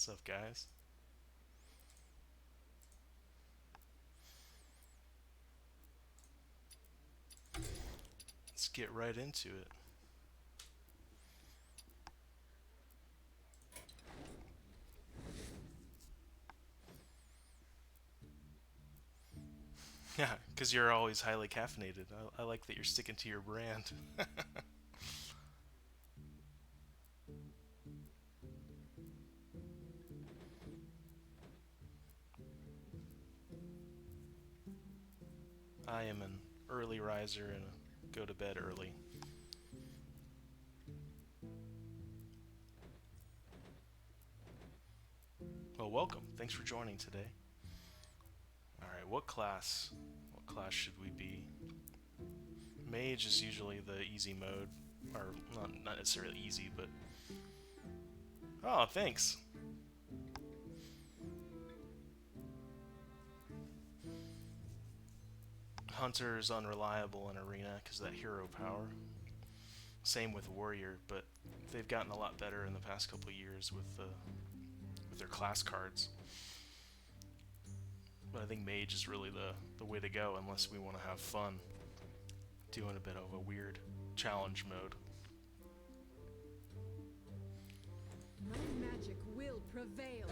What's up, guys? Let's get right into it. Yeah, because you're always highly caffeinated. I like that you're sticking to your brand. I am an early riser and go to bed early. Well, welcome. Thanks for joining today. All right, what class? What class should we be? Mage is usually the easy mode, or not necessarily easy, but oh, thanks. Hunter is unreliable in arena because of that hero power. Same with warrior, but they've gotten a lot better in the past couple years with their class cards. But I think mage is really the way to go unless we want to have fun doing a bit of a weird challenge mode. My magic will prevail.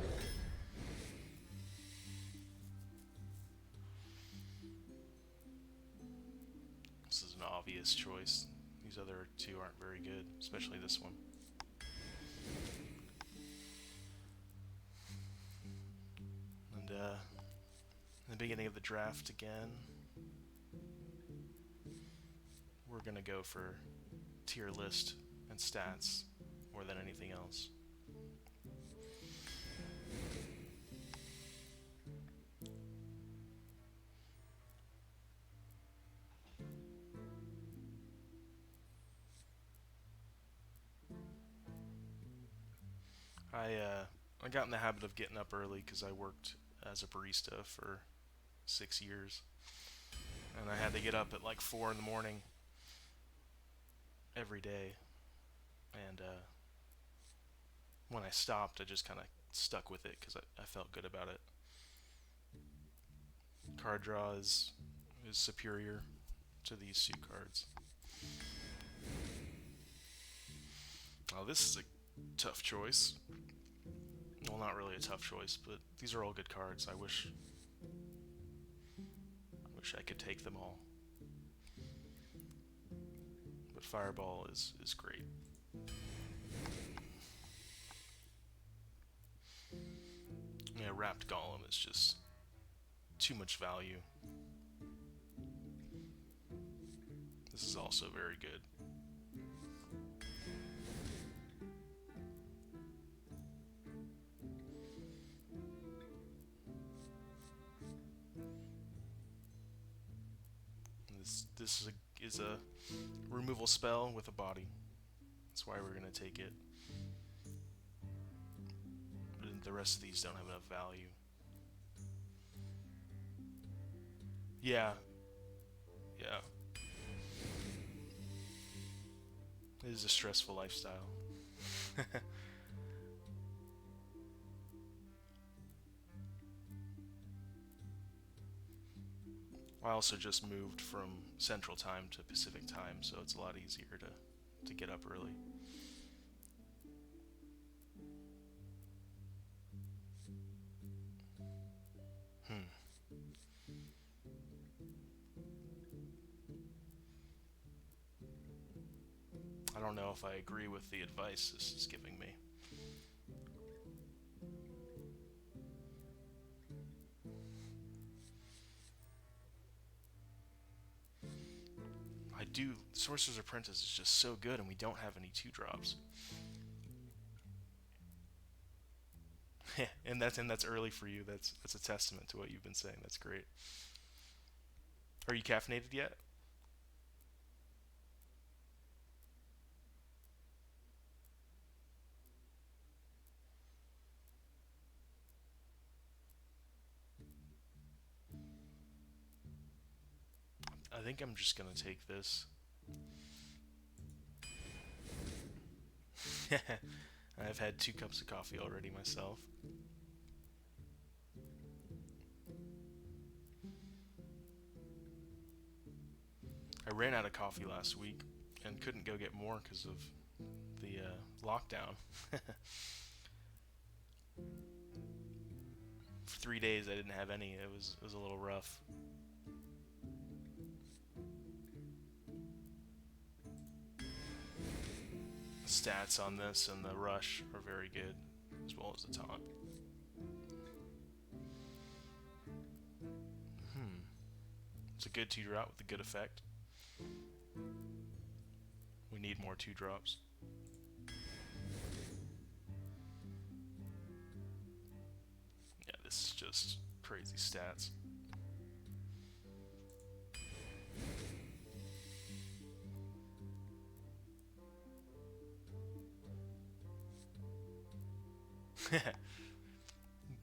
This is an obvious choice. These other two aren't very good, especially this one. And in the beginning of the draft again, we're gonna go for tier list and stats more than anything else. I got in the habit of getting up early because I worked as a barista for 6 years, and I had to get up at like 4 in the morning every day. And when I stopped, I just kind of stuck with it because I felt good about it. Card draw is superior to these suit cards. Oh, this is a tough choice. Well, not really a tough choice, but these are all good cards. I wish I could take them all. But Fireball is great. Yeah, Wrapped Golem is just too much value. This is also very good. This is a removal spell with a body. That's why we're gonna take it. But the rest of these don't have enough value. Yeah, yeah. It is a stressful lifestyle. I also just moved from Central Time to Pacific Time, so it's a lot easier to get up early. Hmm. I don't know if I agree with the advice this is giving me. I do. Sorcerer's Apprentice is just so good, and we don't have any two drops. And that's early for you. That's a testament to what you've been saying. That's great. Are you caffeinated yet? I think I'm just gonna take this. I've had 2 cups of coffee already myself. I ran out of coffee last week and couldn't go get more because of the lockdown. For 3 days I didn't have any. It was a little rough. The stats on this and the rush are very good, as well as the taunt. It's a good 2-drop with a good effect. We need more 2-drops. Yeah, this is just crazy stats.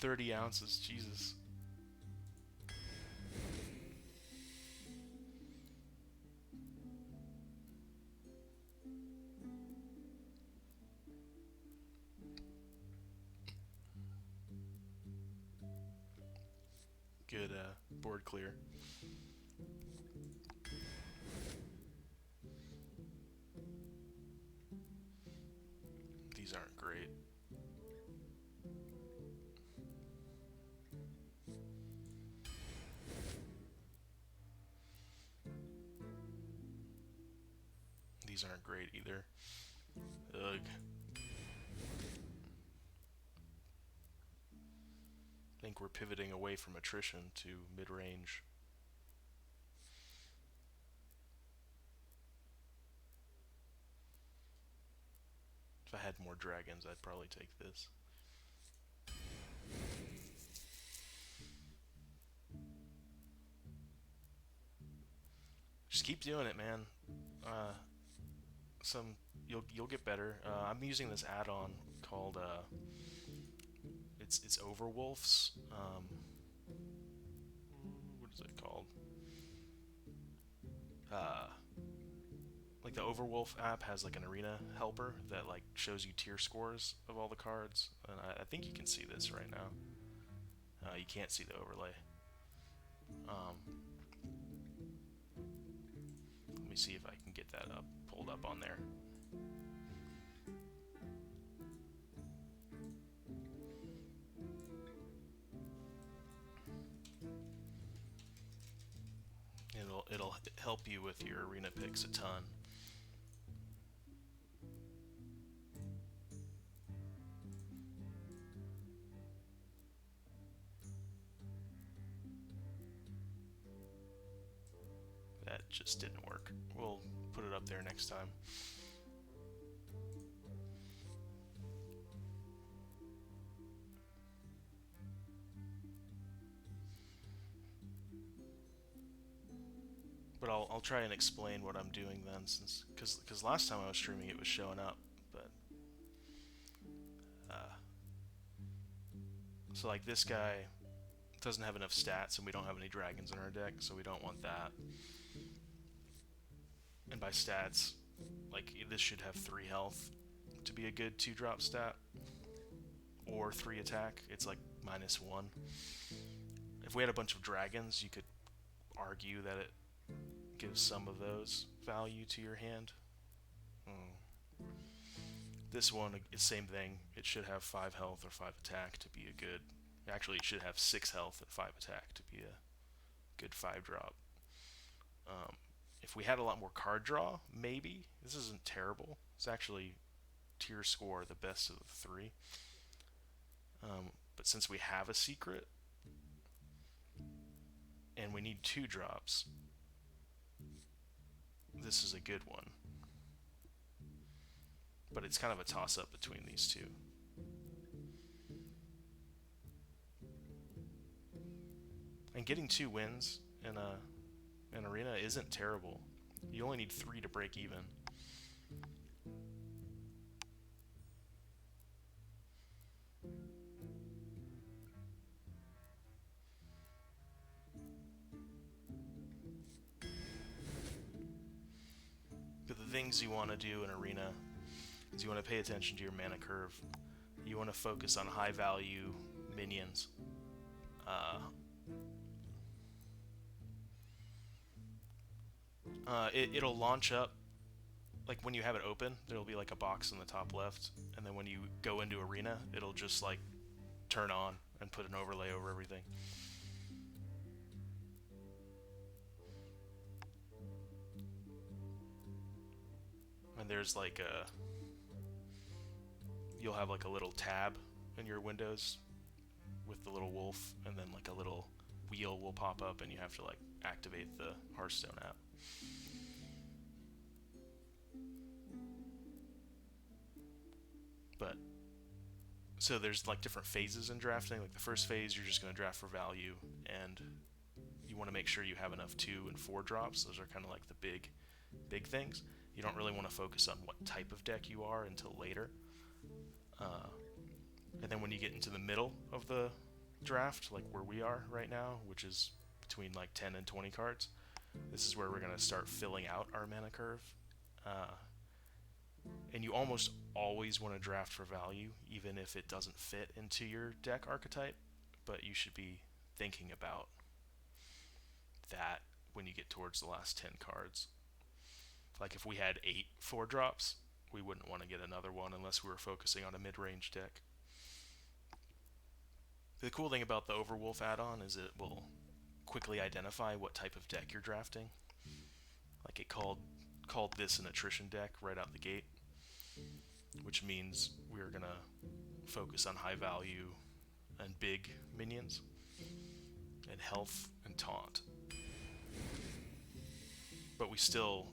$30 ounces, Jesus. Good board clear. These aren't great. These aren't great either. Ugh. I think we're pivoting away from attrition to mid-range. If I had more dragons, I'd probably take this. Just keep doing it, man. You'll get better. I'm using this add-on called it's Overwolf's. What is it called? Like the Overwolf app has like an arena helper that like shows you tier scores of all the cards, and I think you can see this right now. You can't see the overlay. Let me see if I can get that pulled up on there. It'll help you with your arena picks a ton. That just didn't work. We'll put it up there next time. But I'll try and explain what I'm doing then, since because last time I was streaming it was showing up, but so like this guy doesn't have enough stats and we don't have any dragons in our deck, so we don't want that. And by stats, like this should have 3 health to be a good 2-drop stat, or 3 attack. It's like -1. If we had a bunch of dragons, you could argue that it gives some of those value to your hand. This one is same thing. It should have 5 health or 5 attack to be a good. Actually, it should have 6 health and 5 attack to be a good 5-drop. If we had a lot more card draw, maybe. This isn't terrible. It's actually tier score the best of the 3. But since we have a secret and we need 2-drops, this is a good one. But it's kind of a toss-up between these two. And getting 2 wins in an arena isn't terrible. You only need 3 to break even. But the things you want to do in arena is you want to pay attention to your mana curve. You want to focus on high value minions. It'll launch up, like when you have it open, there'll be like a box in the top left, and then when you go into Arena, it'll just like turn on and put an overlay over everything. And there's like you'll have like a little tab in your windows with the little wolf, and then like a little wheel will pop up, and you have to like activate the Hearthstone app. But so there's like different phases in drafting. Like the first phase, you're just going to draft for value, and you want to make sure you have enough 2 and 4 drops. Those are kind of like the big things. You don't really want to focus on what type of deck you are until later. And then when you get into the middle of the draft, like where we are right now, which is between like 10 and 20 cards, this is where we're going to start filling out our mana curve. And you almost always want to draft for value, even if it doesn't fit into your deck archetype, but you should be thinking about that when you get towards the last 10 cards. Like if we had 8 4-drops, we wouldn't want to get another one unless we were focusing on a mid-range deck. The cool thing about the Overwolf add-on is it will quickly identify what type of deck you're drafting. Like it called this an attrition deck right out the gate, which means we're going to focus on high value and big minions, and health and taunt. But we're still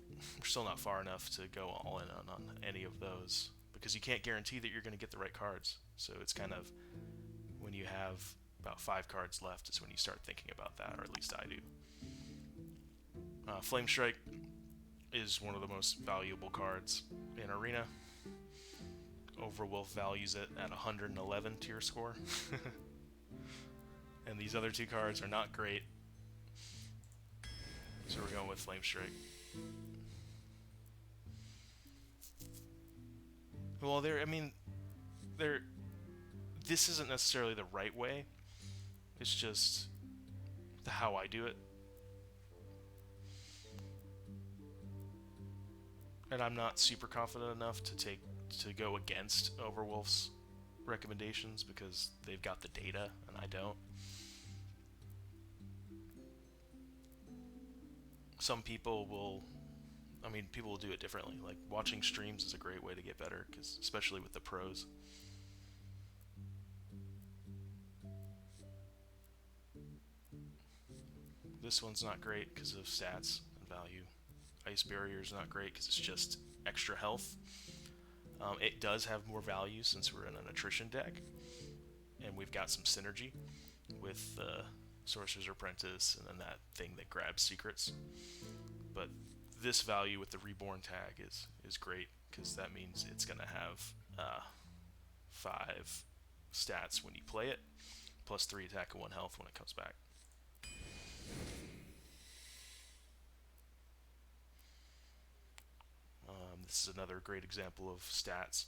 not far enough to go all in on any of those, because you can't guarantee that you're going to get the right cards. So it's kind of, when you have about 5 cards left is when you start thinking about that, or at least I do. Flame Strike is one of the most valuable cards in Arena. Overwolf values it at 111 tier score. And these other 2 cards are not great, so we're going with Flame Strike. Well, this isn't necessarily the right way. It's just how I do it. And I'm not super confident enough to go against Overwolf's recommendations, because they've got the data and I don't. Some people will do it differently. Like watching streams is a great way to get better, because especially with the pros. This one's not great because of stats and value. Ice Barrier is not great because it's just extra health. It does have more value since we're in an attrition deck, and we've got some synergy with Sorcerer's Apprentice and then that thing that grabs secrets. But this value with the Reborn tag is great, because that means it's going to have 5 stats when you play it, plus 3 attack and 1 health when it comes back. This is another great example of stats.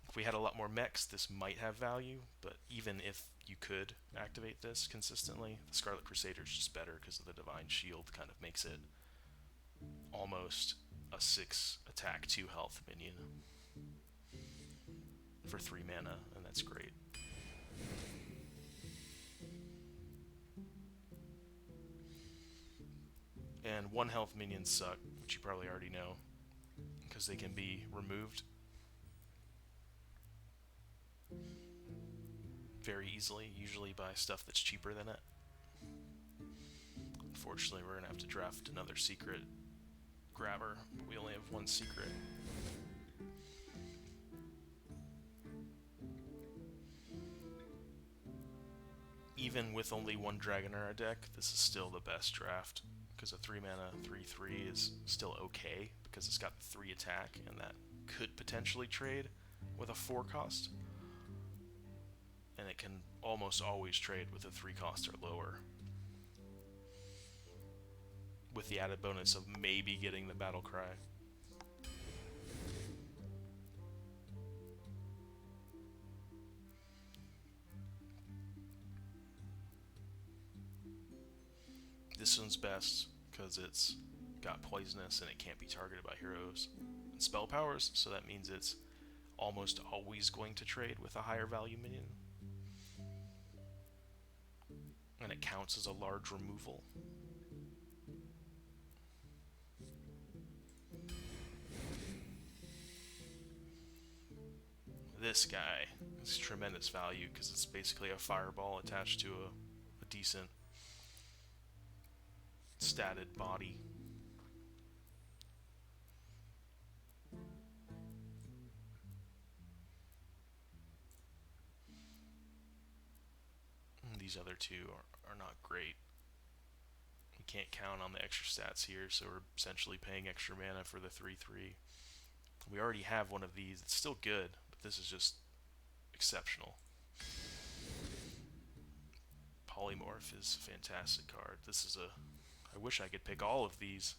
If we had a lot more mechs, this might have value, but even if you could activate this consistently, the Scarlet Crusader is just better because of the Divine Shield. Kind of makes it almost a 6 attack 2 health minion for 3 mana, and that's great. And 1 health minions suck, which you probably already know, because they can be removed very easily, usually by stuff that's cheaper than it. Unfortunately, we're going to have to draft another secret grabber, but we only have 1 secret. Even with only 1 dragon in our deck, this is still the best draft, because a 3 mana 3/3 is still okay, because it's got 3 attack, and that could potentially trade with a 4 cost. And it can almost always trade with a 3 cost or lower, with the added bonus of maybe getting the battle cry. This one's best because it's got poisonous and it can't be targeted by heroes and spell powers, so that means it's almost always going to trade with a higher value minion. And it counts as a large removal. This guy is tremendous value because it's basically a fireball attached to a decent statted body. And these other two are not great. We can't count on the extra stats here, so we're essentially paying extra mana for the 3/3. We already have one of these. It's still good, but this is just exceptional. Polymorph is a fantastic card. This is a... I wish I could pick all of these.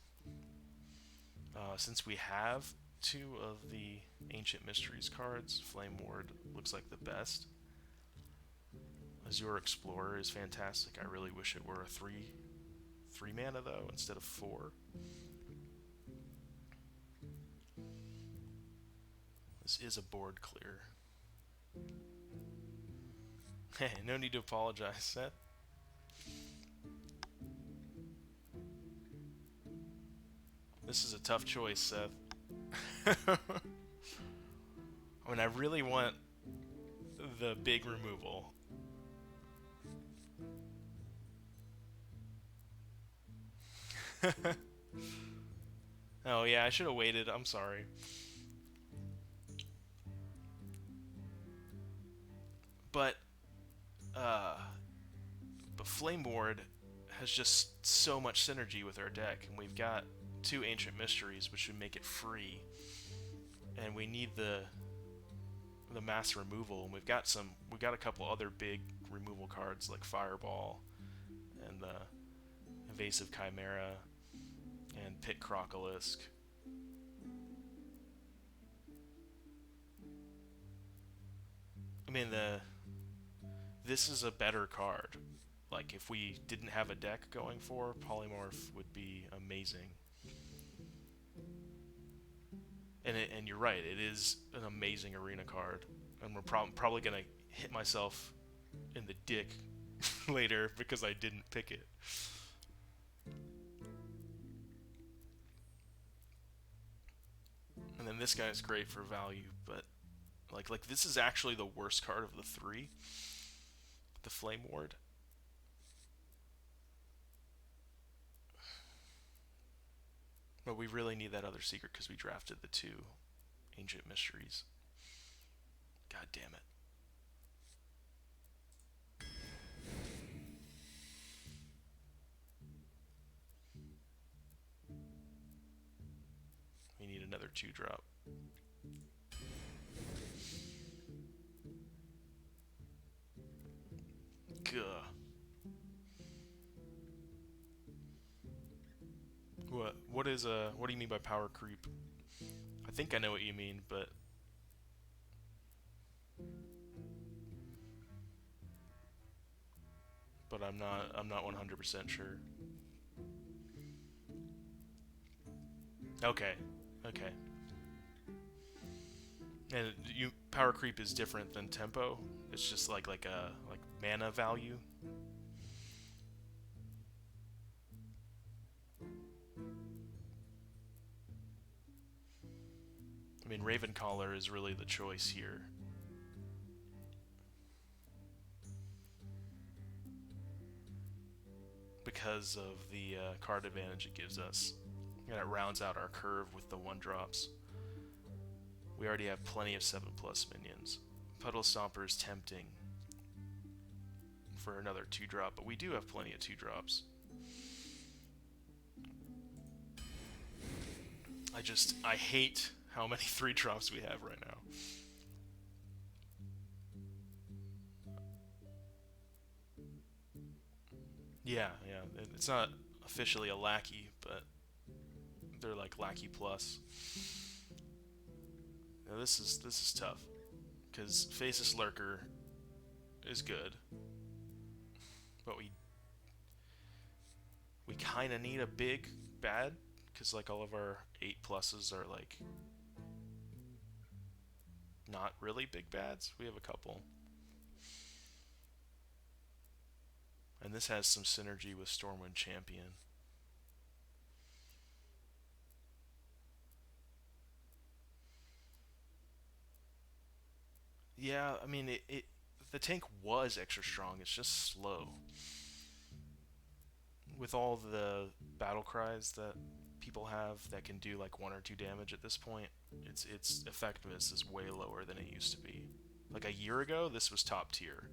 Since we have two of the Ancient Mysteries cards, Flame Ward looks like the best. Azure Explorer is fantastic. I really wish it were a 3 mana though, instead of 4. This is a board clear. No need to apologize, Seth. This is a tough choice, Seth. I mean, I really want the big removal. Oh yeah, I should have waited. I'm sorry. But Flame Ward has just so much synergy with our deck, and we've got two Ancient Mysteries, which would make it free. And we need the mass removal, and we've got a couple other big removal cards like Fireball and the Evasive Chimera and Pit Crocolisk. I mean, this is a better card. Like, if we didn't have a deck going for, Polymorph would be amazing. And you're right, it is an amazing arena card. And we're probably going to hit myself in the dick later because I didn't pick it. And then this guy is great for value, but like this is actually the worst card of the three. The Flame Ward. But we really need that other secret because we drafted the two Ancient Mysteries. God damn it. We need another 2-drop. Gah. What do you mean by power creep? I think I know what you mean, but I'm not 100% sure. Okay. And power creep is different than tempo. It's just like mana value. I mean, Ravencaller is really the choice here. Because of the card advantage it gives us. And it rounds out our curve with the 1-drops. We already have plenty of 7+ minions. Puddle Stomper is tempting for another 2-drop, but we do have plenty of 2-drops. I hate how many 3-drops we have right now. Yeah, it's not officially a lackey, but they're like lackey plus. Now this is tough, because Faceless Lurker is good, but We kind of need a big bad because like all of our 8 pluses are like not really big bads. We have a couple. And this has some synergy with Stormwind Champion. Yeah, I mean, the tank was extra strong. It's just slow. With all the battle cries that people have that can do like 1 or 2 damage at this point, its effectiveness is way lower than it used to be. Like a year ago, this was top tier.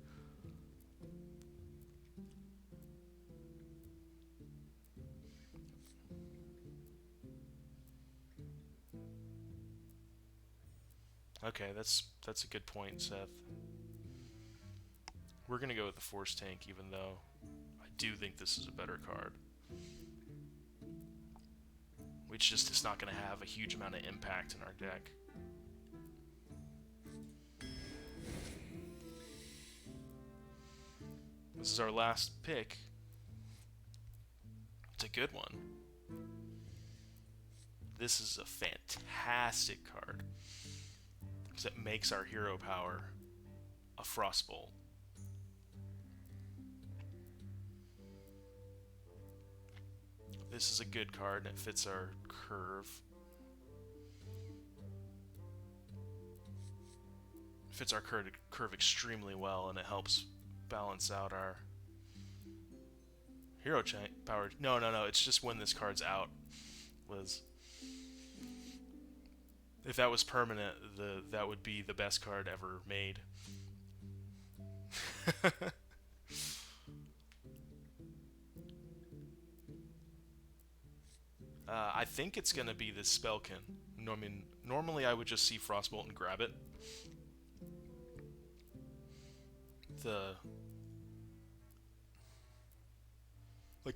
Okay, that's a good point, Seth. We're gonna go with the Force Tank, even though I do think this is a better card. Which just is not gonna have a huge amount of impact in our deck. This is our last pick. It's a good one. This is a fantastic card because it makes our hero power a Frostbolt. This is a good card and it fits our curve. It fits our curve extremely well, and it helps balance out our hero power. No, it's just when this card's out, Liz. If that was permanent, that would be the best card ever made. I think it's gonna be this Spellkin. No, I mean, normally I would just see Frostbolt and grab it.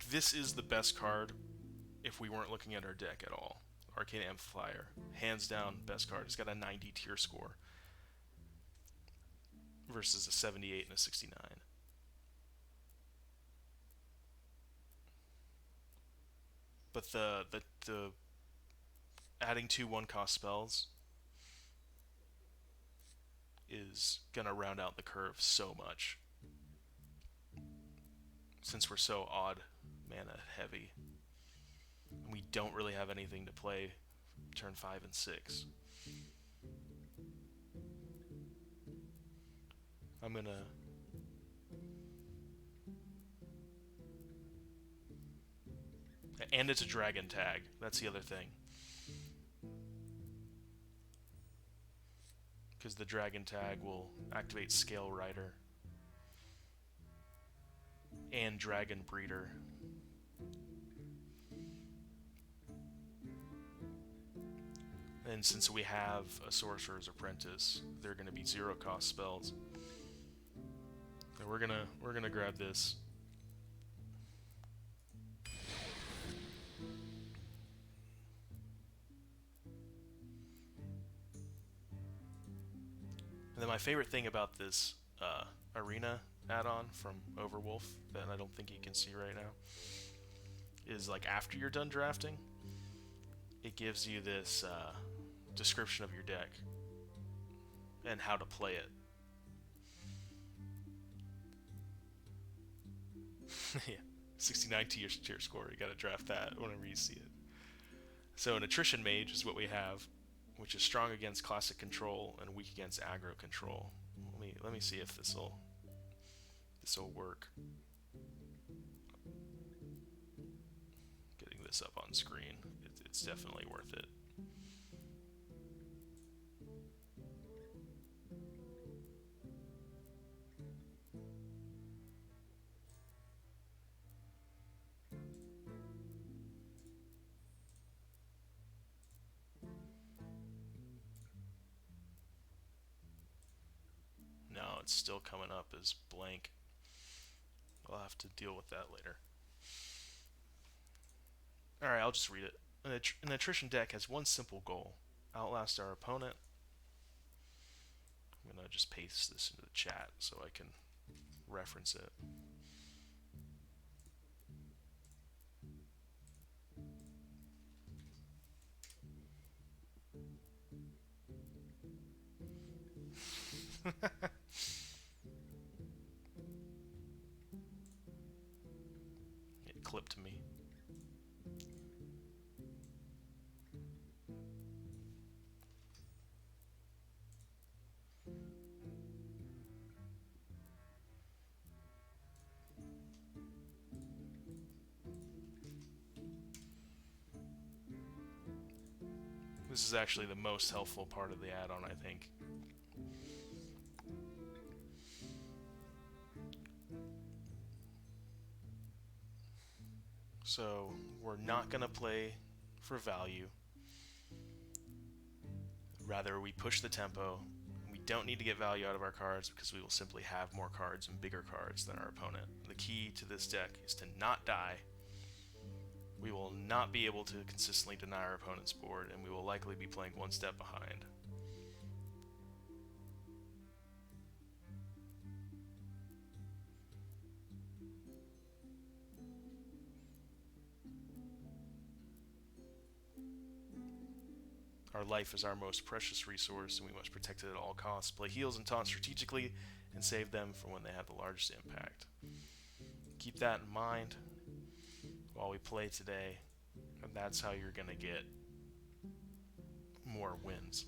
This is the best card if we weren't looking at our deck at all. Arcane Amplifier, hands down, best card. It's got a 90 tier score versus a 78 and a 69. But the adding 2 1-cost spells is gonna round out the curve so much, since we're so odd mana heavy. We don't really have anything to play turn 5 and 6. I'm gonna and it's a dragon tag. That's the other thing. Because the dragon tag will activate Scale Rider and Dragon Breeder. And since we have a Sorcerer's Apprentice, they're going to be 0-cost spells. And we're gonna grab this. And then my favorite thing about this Arena add-on from Overwolf that I don't think you can see right now is like after you're done drafting, it gives you this description of your deck and how to play it. Yeah, 69 tier score. You gotta draft that whenever you see it. So an Attrition Mage is what we have, which is strong against classic control and weak against aggro control. Let me see if this'll work. Getting this up on screen, it's definitely worth it. No, it's still coming up as blank. I'll have to deal with that later. Alright, I'll just read it. An attrition deck has one simple goal: outlast our opponent. I'm going to just paste this into the chat so I can reference it. It clipped me. This is actually the most helpful part of the add-on, I think. So, we're not going to play for value. Rather, we push the tempo. We don't need to get value out of our cards because we will simply have more cards and bigger cards than our opponent. The key to this deck is to not die. We will not be able to consistently deny our opponent's board, and we will likely be playing one step behind. Our life is our most precious resource, and we must protect it at all costs. Play heals and taunts strategically, and save them for when they have the largest impact. Keep that in mind while we play today, and that's how you're going to get more wins.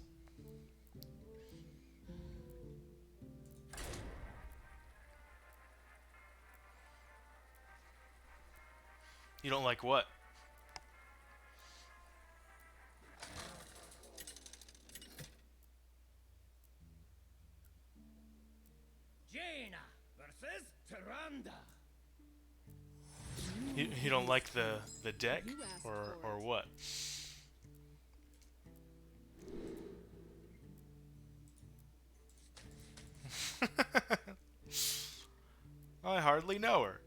You don't like what? Jaina versus Tyrande. You don't like the deck, or what? I hardly know her.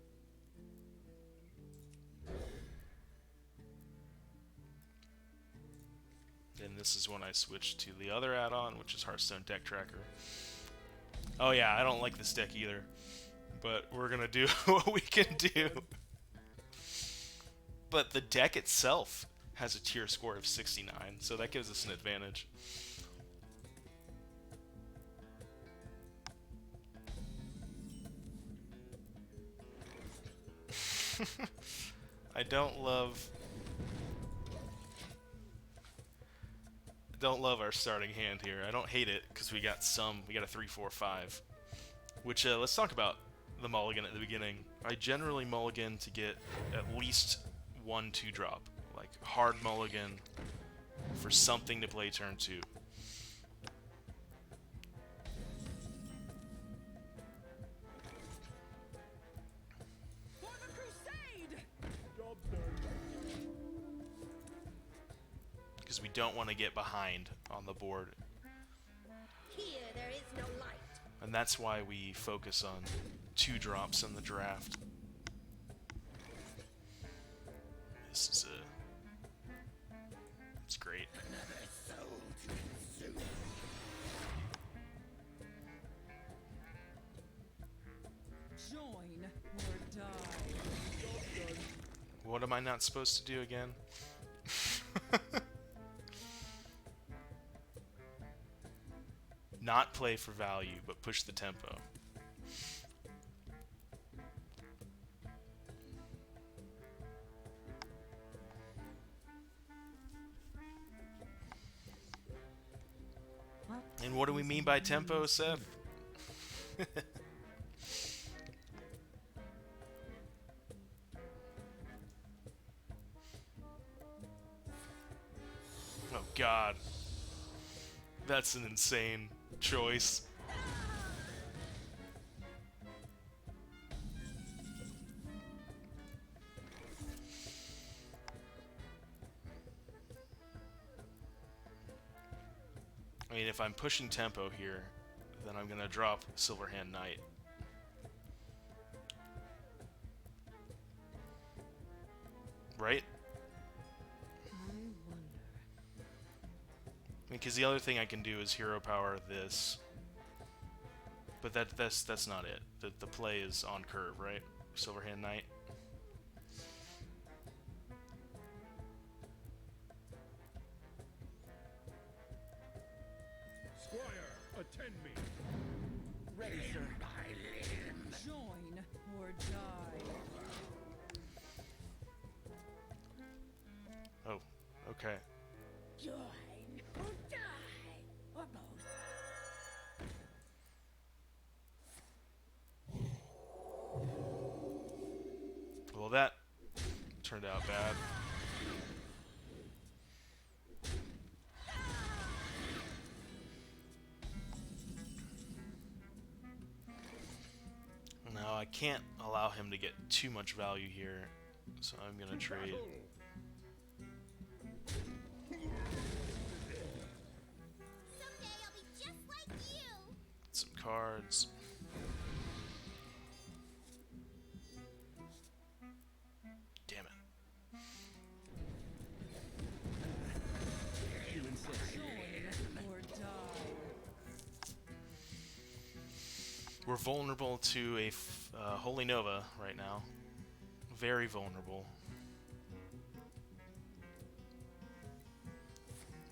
And this is when I switch to the other add-on, which is Hearthstone Deck Tracker. Oh yeah, I don't like this deck either, but we're gonna do what we can do. But the deck itself has a tier score of 69, so that gives us an advantage. I don't love our starting hand here. I don't hate it because we got a 3-4-5. Which let's talk about the mulligan at the beginning. I generally mulligan to get at least 1-2 drop, like hard mulligan for something to play turn 2. For the crusade! Because we don't want to get behind on the board. Here there is no light. And that's why we focus on 2 drops in the draft. This is it's great. Another soul to consume. Join or die. What am I not supposed to do again? Not play for value, but push the tempo. And what do we mean by tempo, Seth? Oh god. That's an insane choice. I mean, if I'm pushing tempo here, then I'm gonna drop Silverhand Knight. Right? I wonder. Because the other thing I can do is hero power this, but that's not it. The play is on curve, right? Silverhand Knight. Squire, attend me. ready, sir. Join or die. Oh, okay. Join or die. Or both. Well, that turned out bad. Now, I can't allow him to get too much value here, so I'm going to trade. Someday I'll be just like you. Some cards. Damn it. You insist. Join or die. We're vulnerable to a Holy Nova right now. Very vulnerable.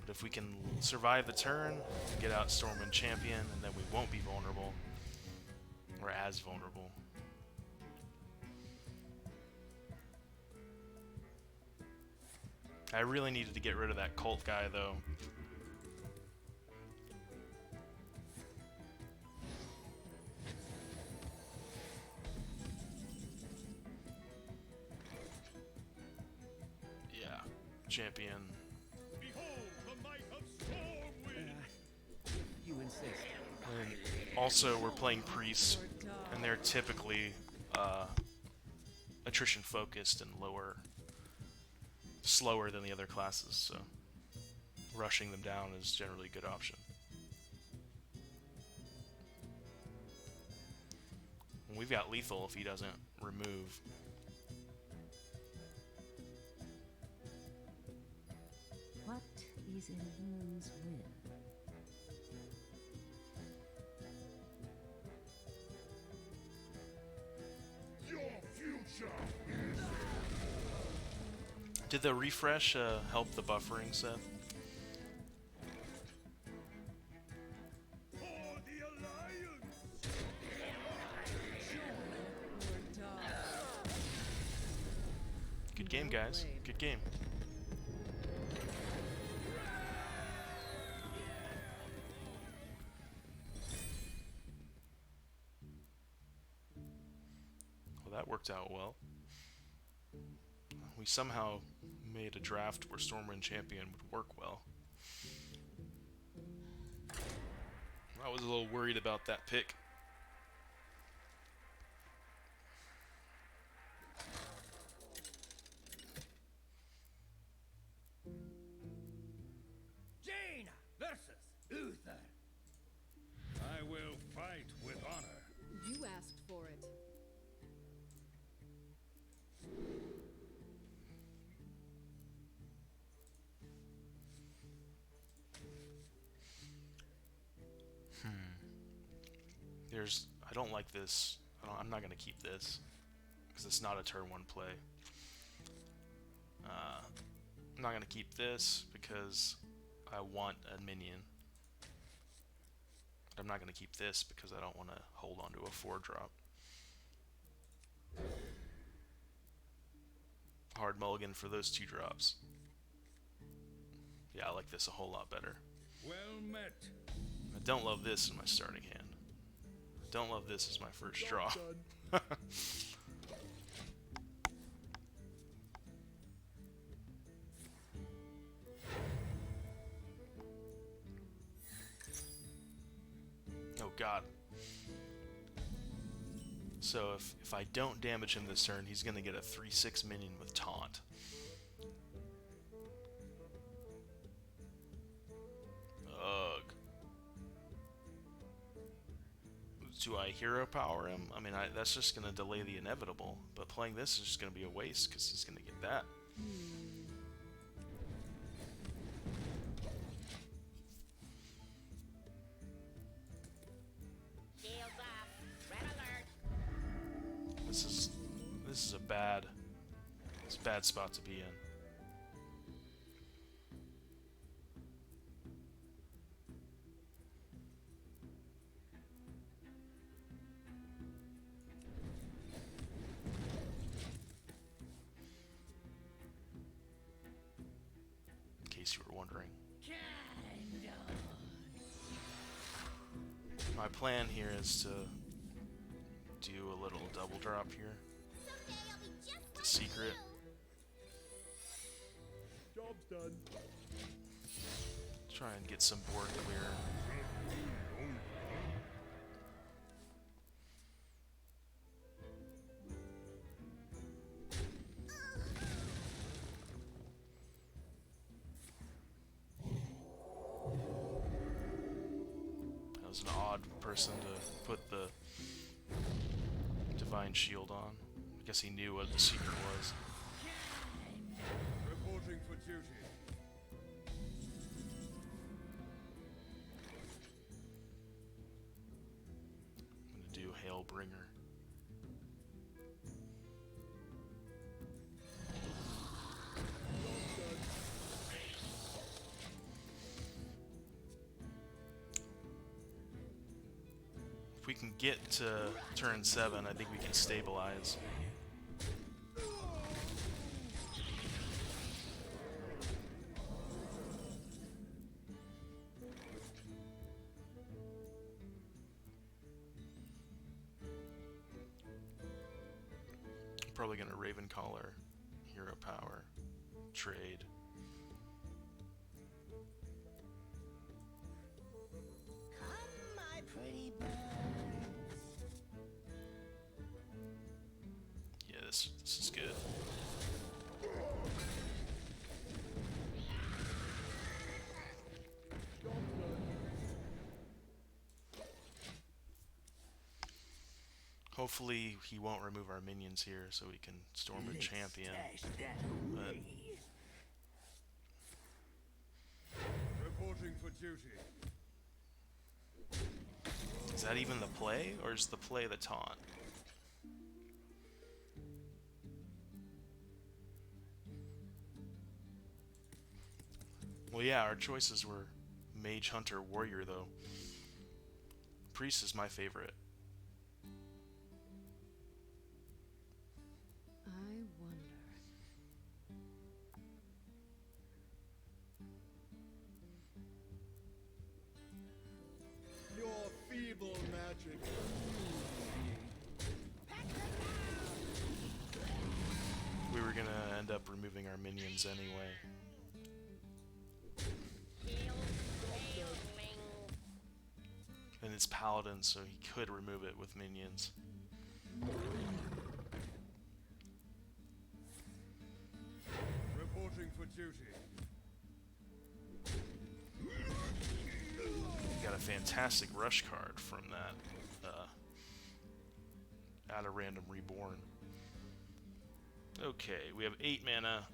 But if we can survive the turn, get out Stormwind Champion, and then we won't be vulnerable. Or as vulnerable. I really needed to get rid of that cult guy, though. Yeah, champion. You insist. And also, we're playing priests, and they're typically attrition focused and slower than the other classes, so rushing them down is generally a good option. And we've got lethal if he doesn't remove. What is in Moon's will? Did the refresh help the buffering, Seth? Good game, guys. Good game. Well, that worked out well. We somehow made a draft where Stormwind Champion would work well. I was a little worried about that pick. Jaina versus Uther. I will fight with honor. You asked for it. I don't like this. I'm not going to keep this because it's not a turn 1 play. I'm not going to keep this because I want a minion. But I'm not going to keep this because I don't want to hold on to a 4-drop. Hard mulligan for those 2 drops. Yeah, I like this a whole lot better. Well met. I don't love this in my starting hand. I don't love this as my first draw. Oh god. So if I don't damage him this turn, he's going to get a 3/6 minion with taunt. Ugh. Do I hero power him? I mean, that's just going to delay the inevitable. But playing this is just going to be a waste because he's going to get that. Shields off. Red alert. This is a bad spot to be in. you were wondering. Kind of. My plan here is to do a little double drop here. Someday I'll be just The like secret. you. Job's done. Try and get some board clear. That was an odd person to put the Divine Shield on. I guess he knew what the secret was. Reporting for duty. I'm gonna do Hailbringer. If we can get to turn 7, I think we can stabilize. I'm probably gonna Ravencaller, Hero Power, trade. Come, my pretty birds. Yeah, this is good. Hopefully he won't remove our minions here so we can storm a champion. But Reporting for duty. is that even the play, or is the play the taunt? Well, yeah, our choices were Mage, Hunter, Warrior, though. Priest is my favorite. I wonder. Your feeble magic. We were gonna end up removing our minions anyway. And it's Paladin, so he could remove it with minions. Reporting for duty. Got a fantastic rush card from that. Add a random reborn. Okay, we have 8 mana.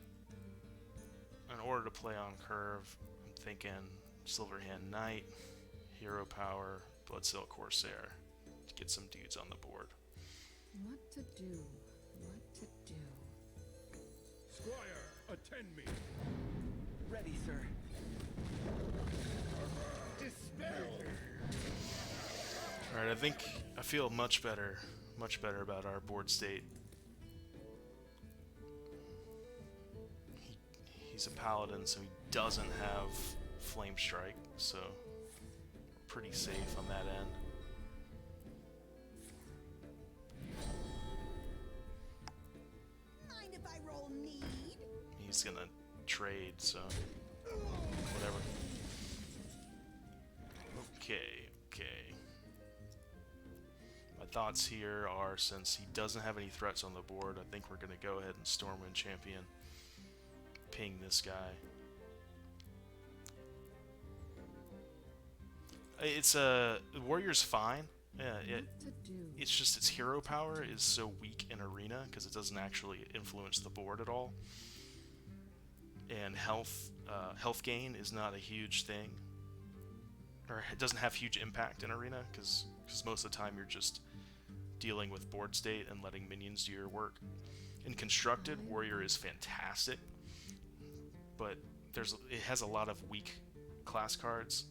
In order to play on curve, I'm thinking Silverhand Knight, Hero Power, Bloodsilk Corsair to get some dudes on the board. What to do? What to do? Squire, attend me. Ready, sir. Alright, I feel much better about our board state. He's a paladin, so he doesn't have Flame Strike, so pretty safe on that end. Mind if I roll need? He's gonna trade, so whatever. Okay. My thoughts here are, since he doesn't have any threats on the board, I think we're gonna go ahead and Stormwind Champion. Ping this guy. It's Warrior's fine. Yeah, What to do? it's just its hero power is so weak in Arena because it doesn't actually influence the board at all. And health gain is not a huge thing, or it doesn't have huge impact in Arena because most of the time you're just dealing with board state and letting minions do your work. In Constructed, Warrior is fantastic, but it has a lot of weak class cards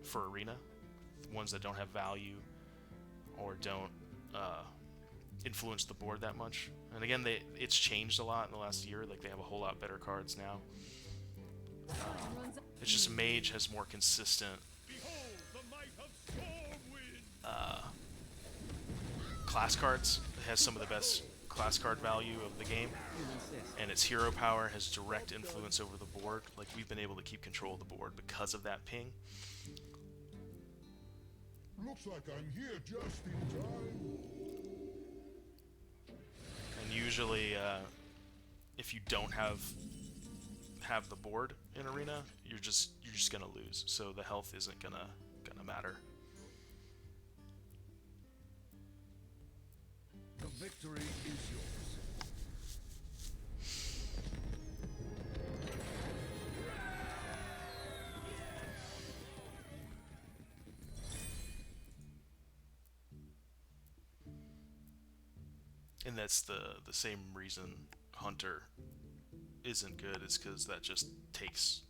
for Arena, ones that don't have value or don't influence the board that much. And again, it's changed a lot in the last year. Like, they have a whole lot better cards now. It's just Mage has more consistent Behold the might of Stormwind! class cards. It has some of the best class card value of the game, and its hero power has direct influence over the board. Like, we've been able to keep control of the board because of that ping. Looks like I'm here just in time. And usually, if you don't have the board in Arena, you're just gonna lose. So the health isn't gonna matter. The victory is yours. And that's the same reason Hunter isn't good, is because that just takes,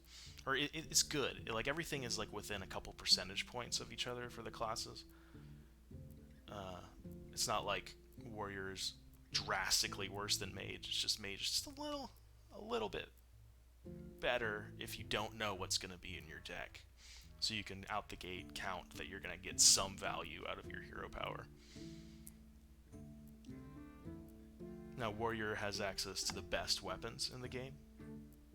or it's good. Like, everything is like within a couple percentage points of each other for the classes. It's not like Warrior's drastically worse than Mage. It's just Mage just a little bit better if you don't know what's going to be in your deck. So you can out the gate count that you're going to get some value out of your hero power. Now, Warrior has access to the best weapons in the game,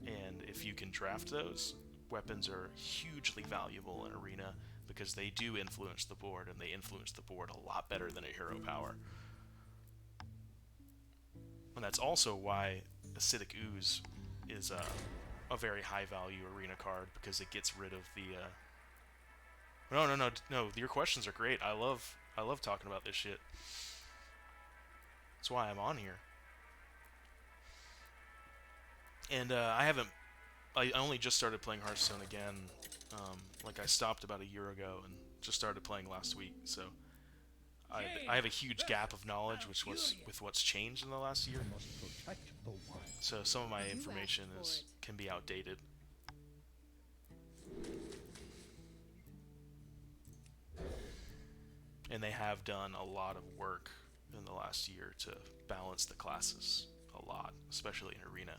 and if you can draft those, weapons are hugely valuable in Arena because they do influence the board, and they influence the board a lot better than a hero power. And that's also why Acidic Ooze is a very high value Arena card, because it gets rid of the... No, your questions are great. I love talking about this shit. That's why I'm on here. And I only just started playing Hearthstone again. Like, I stopped about a year ago and just started playing last week. So I have a huge gap of knowledge with what's changed in the last year. So some of my information can be outdated. And they have done a lot of work in the last year to balance the classes a lot, especially in Arena.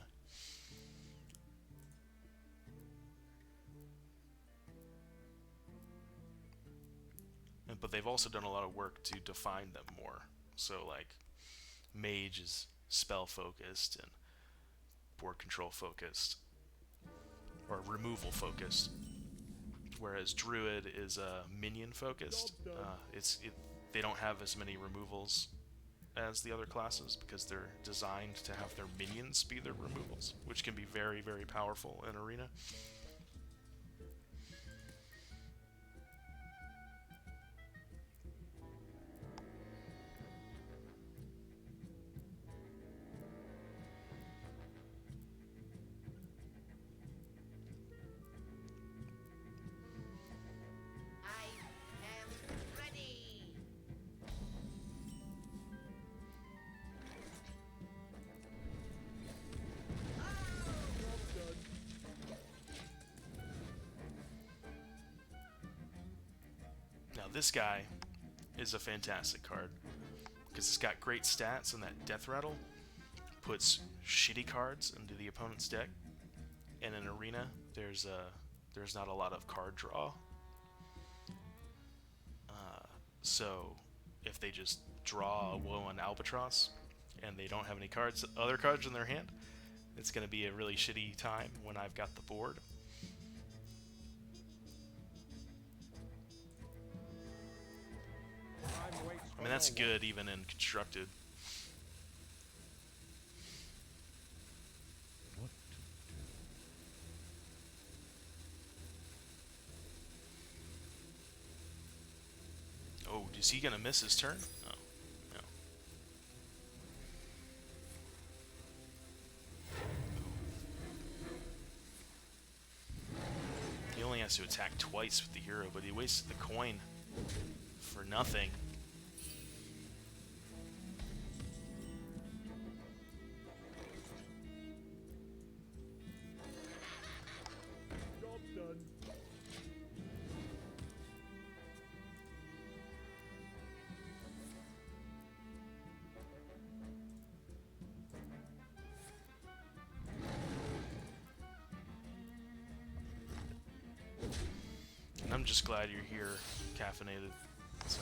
But they've also done a lot of work to define them more. So, like, Mage is spell focused and board control focused, or removal focused, whereas Druid is minion focused. They don't have as many removals as the other classes because they're designed to have their minions be their removals, which can be very, very powerful in Arena. This guy is a fantastic card because it's got great stats, and that Death Rattle puts shitty cards into the opponent's deck. And in Arena, there's not a lot of card draw. So if they just draw a Woe and Albatross and they don't have any other cards in their hand, it's going to be a really shitty time when I've got the board. I mean, that's good even in constructed. What to do? Oh, is he gonna miss his turn? Oh, no. He only has to attack twice with the hero, but he wasted the coin for nothing. I'm just glad you're here, caffeinated. So.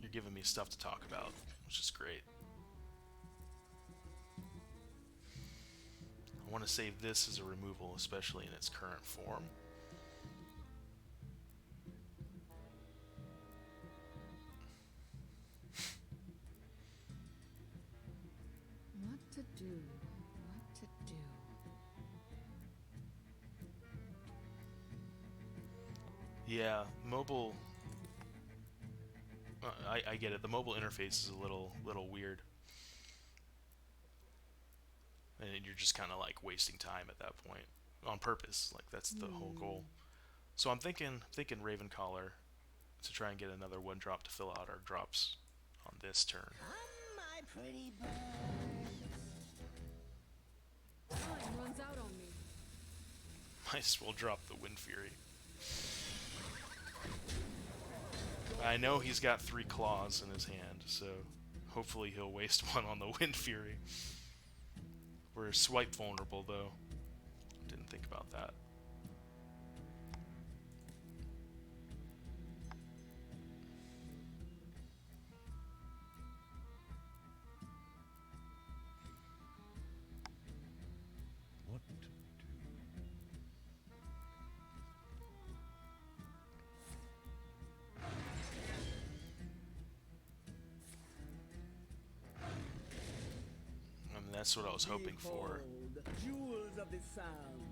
You're giving me stuff to talk about, which is great. I want to save this as a removal, especially in its current form. What to do? What to do? Yeah, mobile. I get it. The mobile interface is a little weird, and you're just kind of like wasting time at that point on purpose. Like that's the whole goal. So I'm thinking Ravencaller to try and get another 1-drop to fill out our drops on this turn. Come, my pretty bird. Time runs out on me. Might as well drop the Wind Fury. I know he's got 3 claws in his hand, so hopefully he'll waste one on the Wind Fury. We're swipe vulnerable, though. Didn't think about that. What to do? I mean, that's what I was hoping for. Behold, jewels of the sound.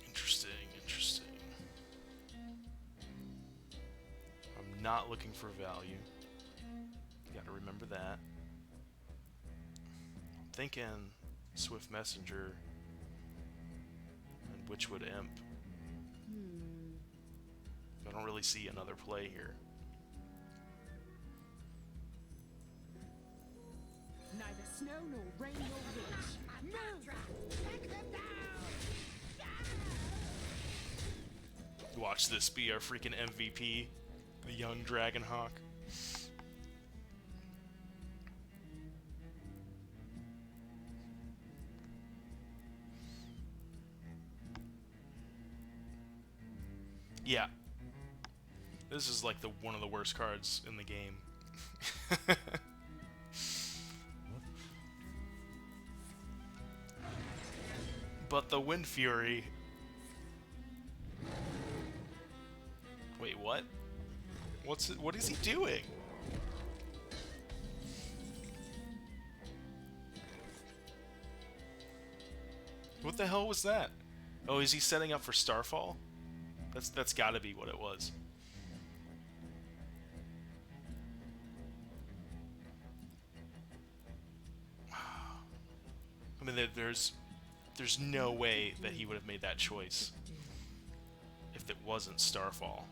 Interesting, interesting. I'm not looking for value. Gotta remember that. I'm thinking Swift Messenger and Witchwood Imp. I don't really see another play here. Neither snow nor rain nor wind. Move! Watch this be our freaking MVP, the young Dragonhawk. Yeah. This is like one of the worst cards in the game. But the Wind Fury. Wait, what? What is he doing? What the hell was that? Oh, is he setting up for Starfall? That's got to be what it was. I mean, there's no way that he would have made that choice if it wasn't Starfall.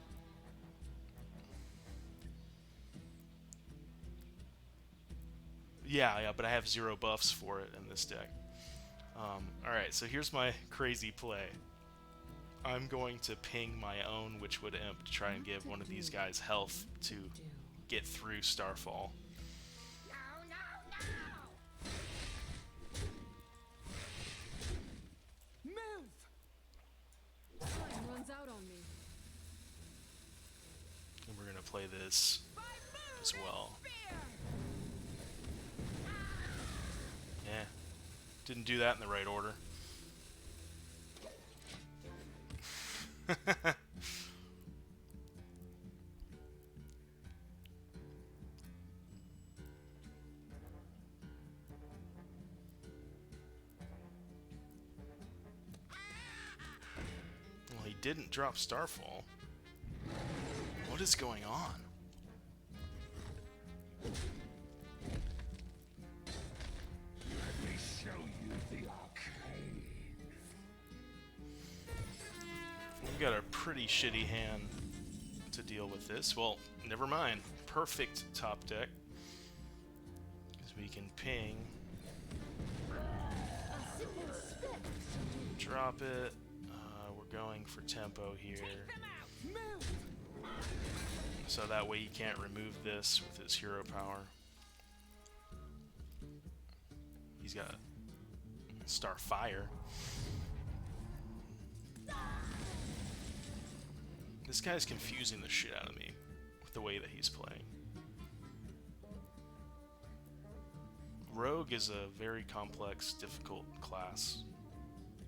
Yeah, but I have 0 buffs for it in this deck. Alright, so here's my crazy play. I'm going to ping my own Witchwood Imp to try and give one of these guys health to get through Starfall. Move! Time runs out on me. And we're going to play this as well. Yeah. Didn't do that in the right order. Well, he didn't drop Starfall. What is going on? Let me show you the arcane. We've got a pretty shitty hand to deal with this. Well, never mind. Perfect top deck. Because we can ping. Drop it. We're going for tempo here. So that way he can't remove this with his hero power. He's got Starfire. This guy's confusing the shit out of me with the way that he's playing. Rogue is a very complex, difficult class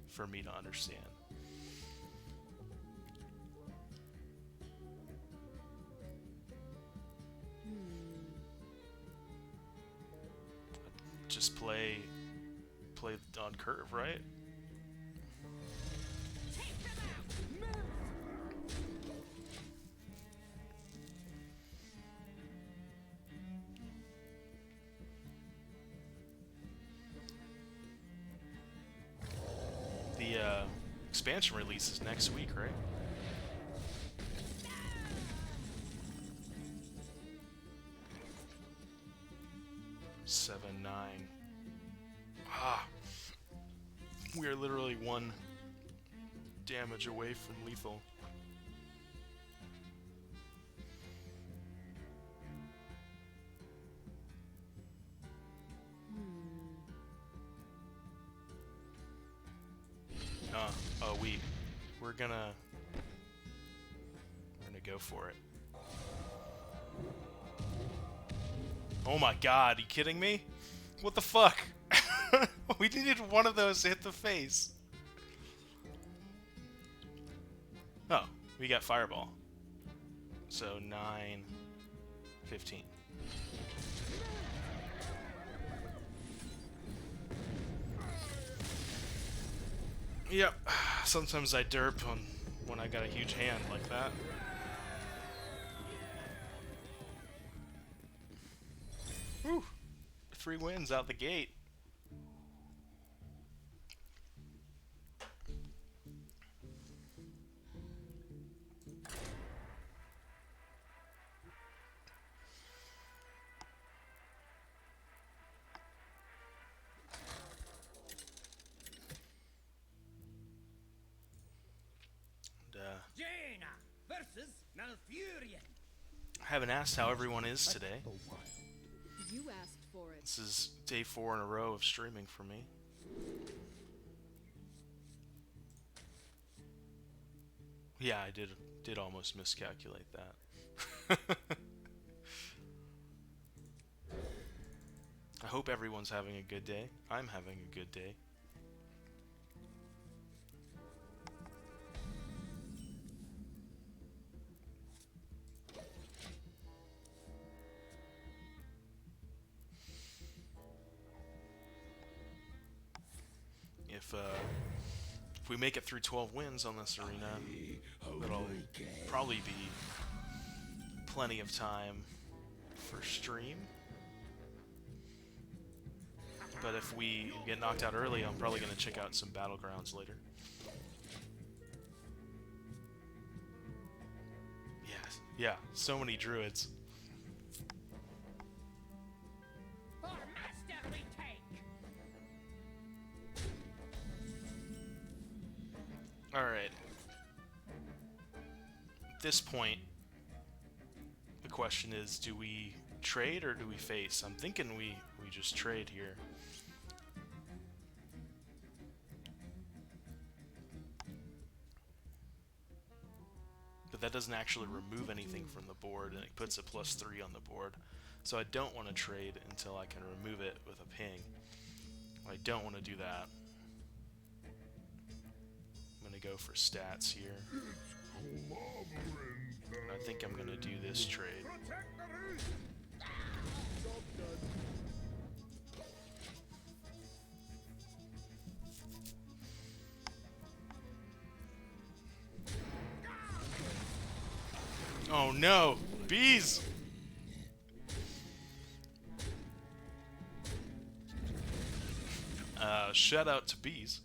for me to understand. Just play on curve, right? The expansion release is next week, right? Seven, 9. Ah, we are literally 1 damage away from lethal. We're gonna go for it. Oh my god, are you kidding me? What the fuck? We needed one of those to hit the face. Oh, we got Fireball. So 9, 15. Yep, sometimes I derp when I got a huge hand like that. Whew. 3 wins out the gate. Jaina versus Malfurion. I haven't asked how everyone is today. You asked for it. This is day 4 in a row of streaming for me. Yeah, I did almost miscalculate that. I hope everyone's having a good day. I'm having a good day. If we make it through 12 wins on this arena, it'll probably be plenty of time for stream. But if we get knocked out early, I'm probably going to check out some Battlegrounds later. Yes, yeah, so many druids. Alright. At this point, the question is, do we trade or do we face? I'm thinking we just trade here. But that doesn't actually remove anything from the board, and it puts a +3 on the board. So I don't want to trade until I can remove it with a ping. I don't want to do that. I'm going to go for stats here. I think I'm going to do this trade. Oh no! Bees! Shout out to bees.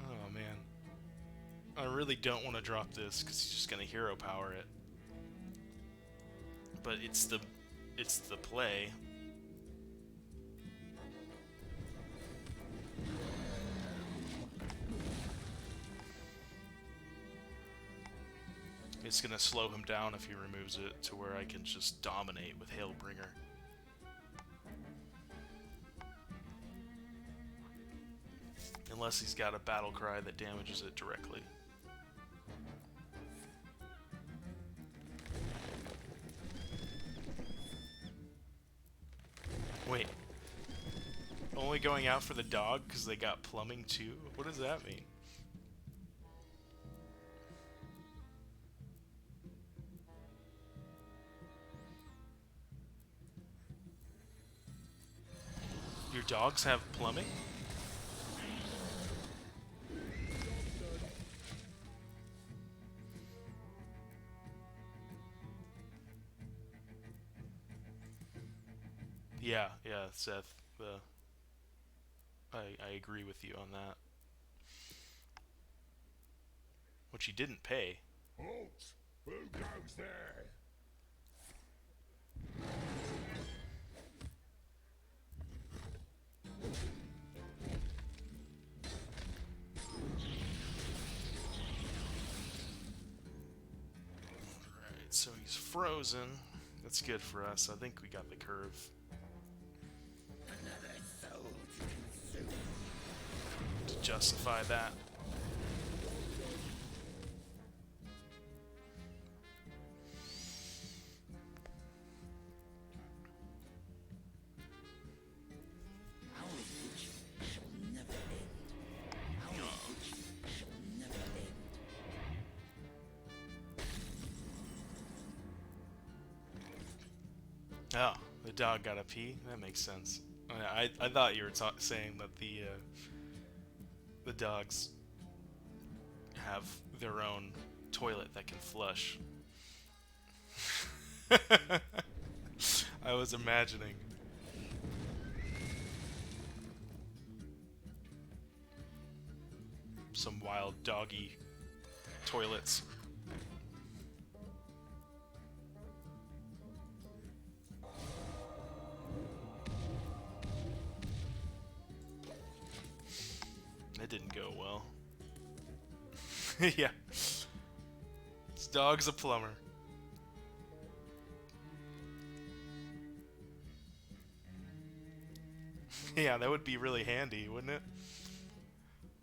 Oh man. I really don't want to drop this because he's just going to hero power it. But it's the play. It's gonna slow him down if he removes it to where I can just dominate with Hailbringer. Unless he's got a battle cry that damages it directly. Wait. Only going out for the dog because they got plumbing too? What does that mean? Your dogs have plumbing? Yeah, Seth. I agree with you on that. Which he didn't pay. Halt! Who goes there? Alright, so he's frozen. That's good for us. I think we got the curve. Another soul to consume. To justify that. Our witch shall never end. Our witch shall never end. Oh, the dog got a pee? That makes sense. I thought you were saying that the dogs have their own toilet that can flush. I was imagining. Some wild doggy toilets. That didn't go well. Yeah. This dog's a plumber. Yeah, that would be really handy, wouldn't it?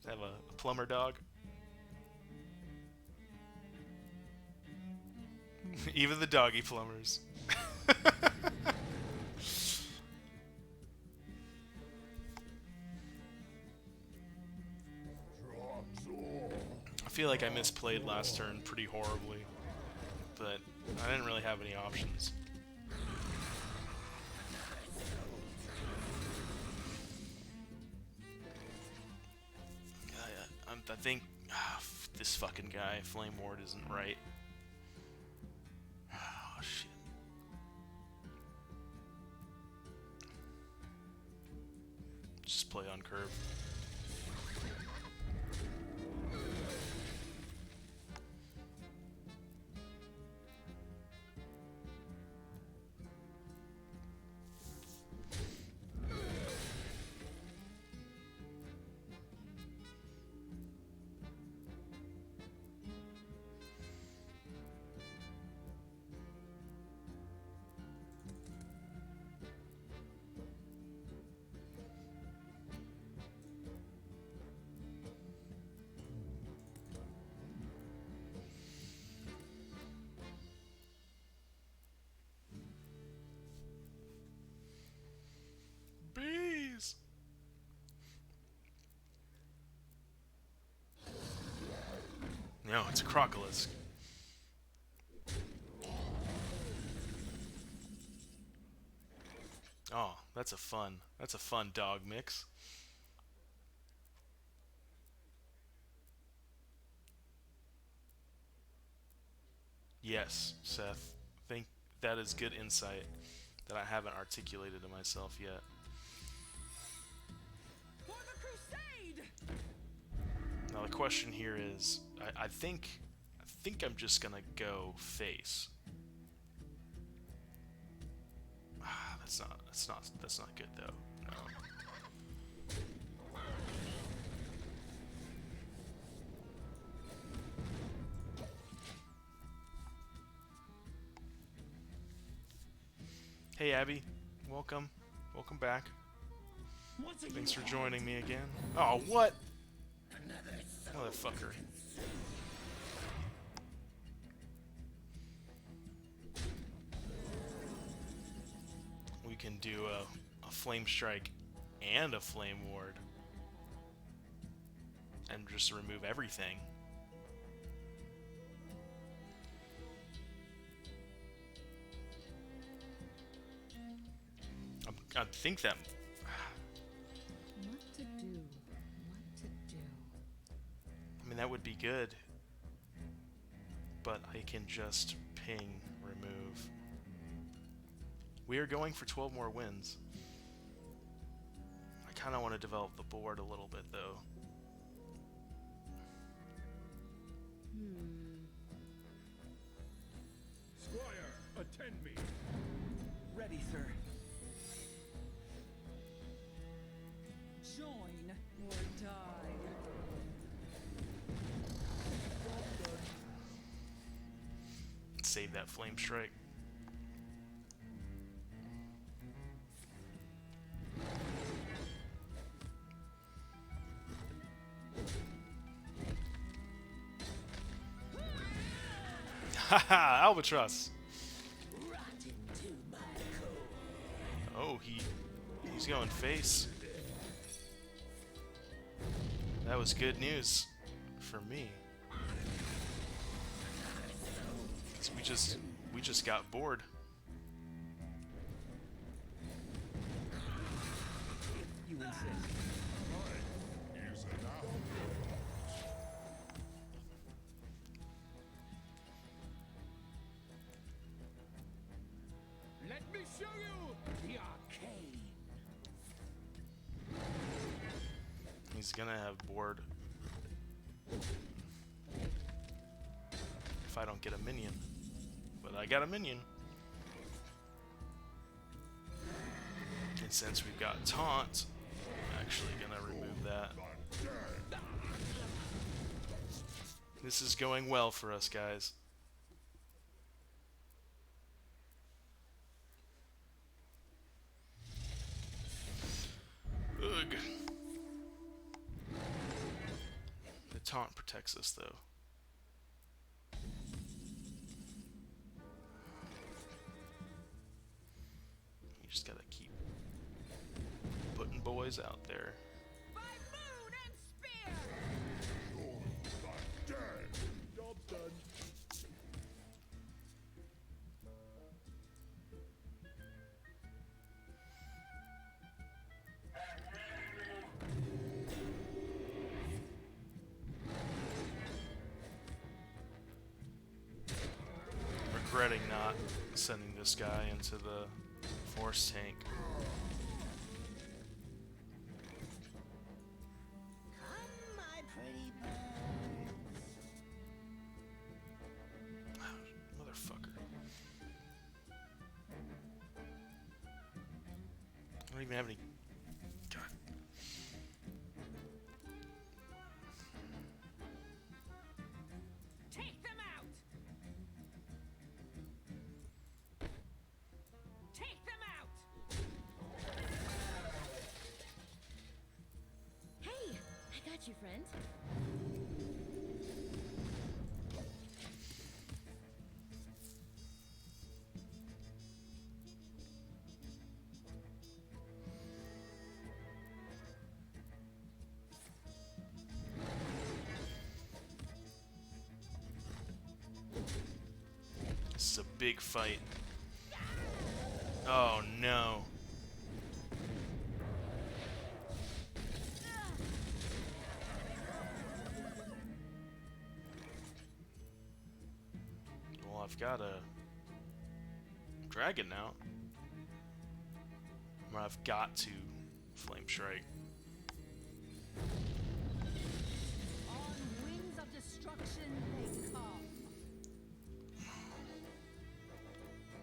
To have a plumber dog. Even the doggy plumbers. I feel like I misplayed last turn pretty horribly, but I didn't really have any options. I think this fucking guy, Flame Ward, isn't right. Oh, shit. Just play on curve. Bees! No, it's a crocolisk. Oh, that's a fun dog mix. Yes, Seth. Think that is good insight that I haven't articulated to myself yet. For the crusade! Now the question here is, I think I'm just gonna go face. That's not good though. No. Hey Abby, welcome. Welcome back. What are Thanks you for joining me again. Oh, what? Motherfucker. We can do a flame strike and a flame ward. And just remove everything. I think that... What to do? What to do? I mean, that would be good. But I can just ping remove. We are going for 12 more wins. I kind of want to develop the board a little bit, though. Squire, attend me. ready, sir? Join or die. Save that flame strike. Haha, Albatross. Rot into my core. Oh, he's going face. That was good news for me. 'Cause we just got bored. You insist. Is enough. Let me show you the arcane. He's gonna have board if I don't get a minion. But I got a minion. And since we've got taunt, I'm actually gonna remove that. This is going well for us, guys. Ugh. The taunt protects us, though. You just gotta keep putting boys out there. By moon and spear! You're dead. Job's done. Regretting not sending this guy into the force tank. Come, my pretty bird. Motherfucker. I don't even have any. God. Take them out! Take them out! Hey, I got you, friend. This is a big fight. Oh no. Well, I've got a dragon now. I've got to flame strike. On wings of destruction they come.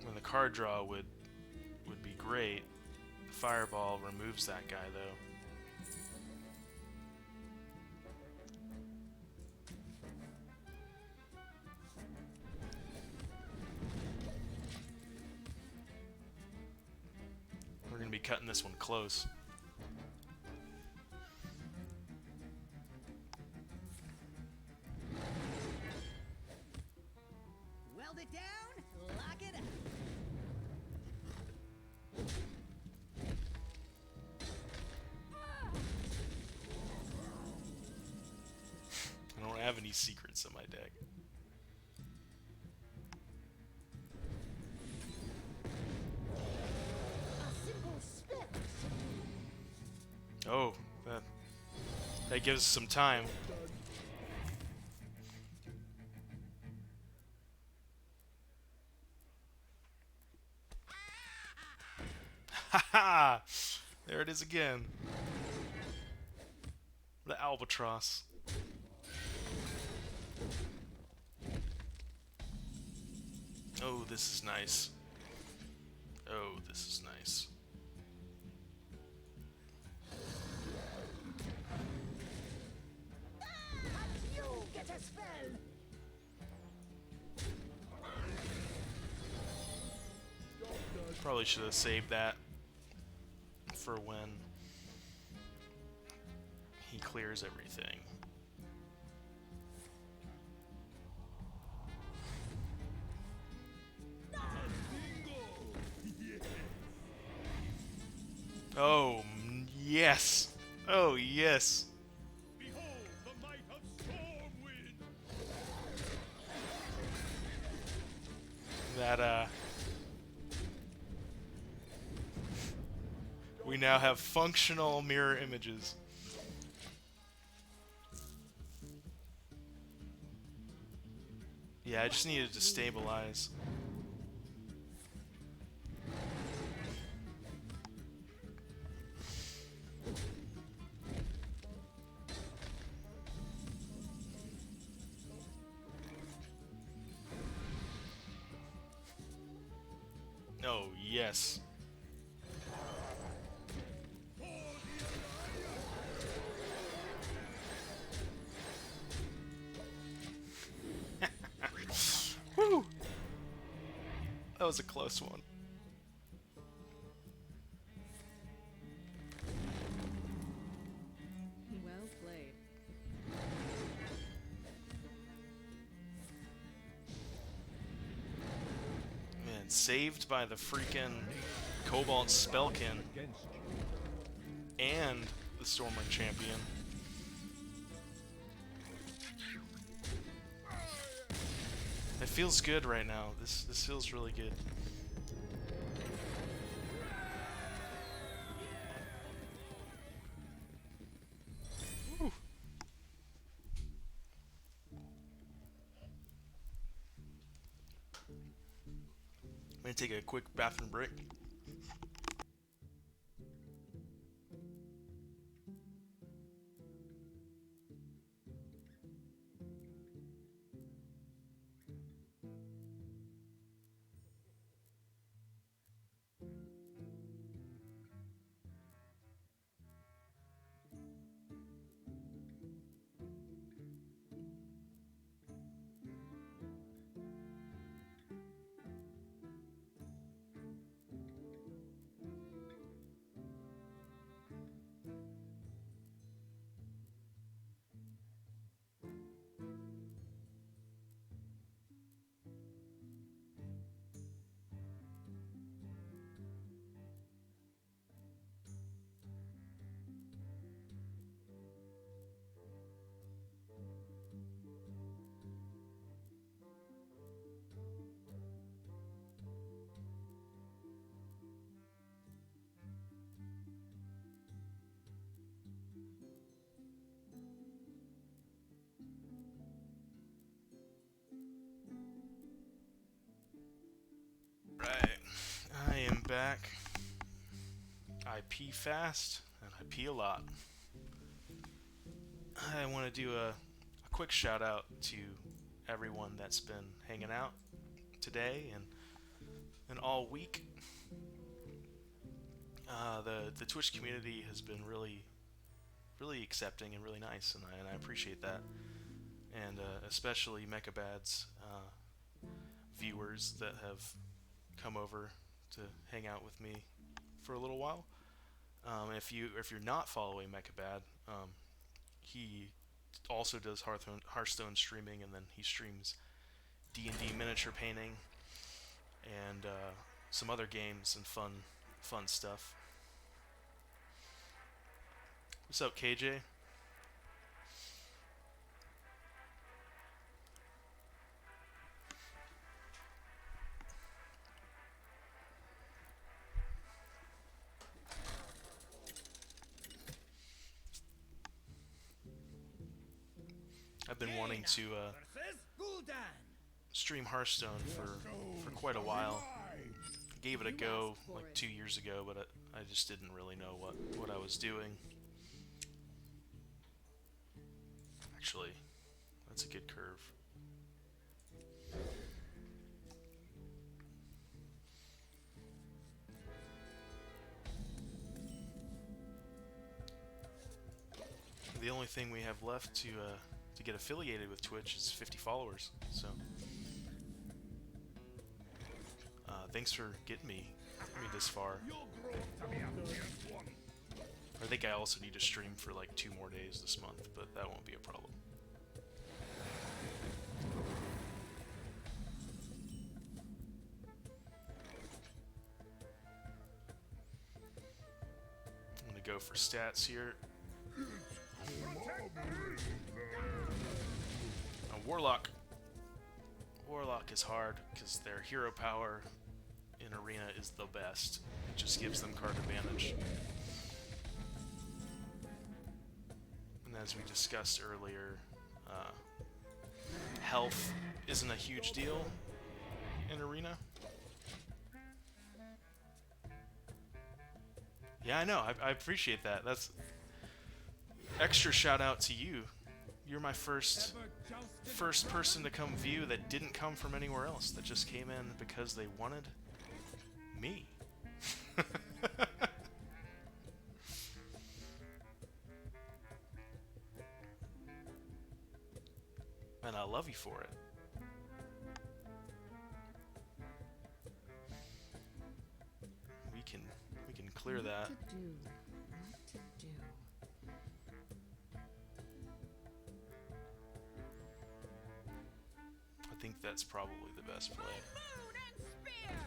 When the card draw would be great. Fireball removes that guy though. cutting this one close. Weld it down, lock it up. I don't have any secrets in my deck. A simple spell. Oh, that gives us some time. Haha! There it is again. The albatross. Oh, this is nice. Oh, this is nice. You get a spell. Probably should have saved that for when he clears everything. Oh, yes. Oh, yes. Behold the might of Stormwind! That, we now have functional mirror images. Yeah, I just needed to stabilize. Oh, yes. Woo! That was a close one. Well played. Man, saved by the freaking Cobalt Spellkin Against you. and the Stormwind Champion. It feels good right now. This feels really good. Whew. I'm gonna take a quick bathroom break. Right, I am back. I pee fast and I pee a lot. I want to do a quick shout out to everyone that's been hanging out today and all week. The Twitch community has been really accepting and really nice, and I appreciate that. And especially Mechabad's viewers that have come over to hang out with me for a little while. If you're not following Mechabad, he also does Hearthstone streaming, and then he streams D&D miniature painting and some other games and fun stuff. What's up, KJ? I've been wanting to Versus Gul'dan. stream Hearthstone for quite a while. Gave it a go like 2 years ago, but I just didn't really know what I was doing. Actually, that's a good curve. The only thing we have left to get affiliated with Twitch is 50 followers. So, thanks for getting me this far. You'll grow up to be a fierce one. I think I also need to stream for like 2 more days this month, but that won't be a problem. I'm gonna go for stats here. Warlock. Warlock is hard because their hero power in Arena is the best. It just gives them card advantage. And as we discussed earlier, health isn't a huge deal in Arena. Yeah, I know. I appreciate that. That's extra shout out to you. You're my first person to come view that didn't come from anywhere else, that just came in because they wanted me. And I love you for it. We can clear that. What to do? What to do? I think that's probably the best play. Moon and spear!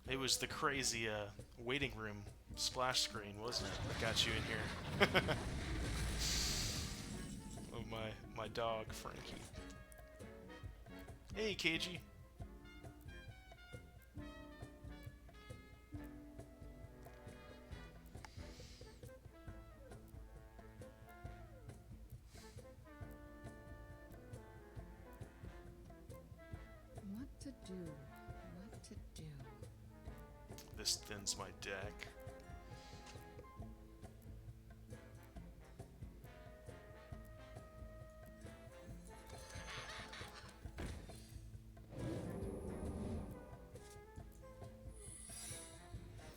It was the crazy waiting room splash screen, wasn't it? That got you in here. Oh, my dog, Frankie. Hey, KG. What to do? What to do? This thins my deck.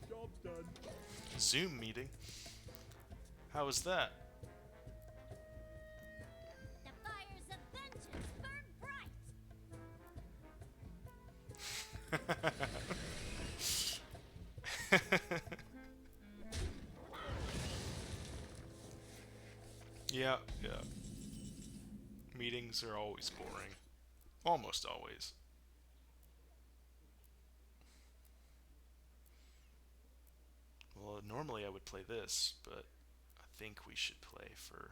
Job's done. Zoom meeting? How was that? The fires of vengeance burn bright! Yeah. Meetings are always boring. Almost always. Well, normally I would play this, but I think we should play for...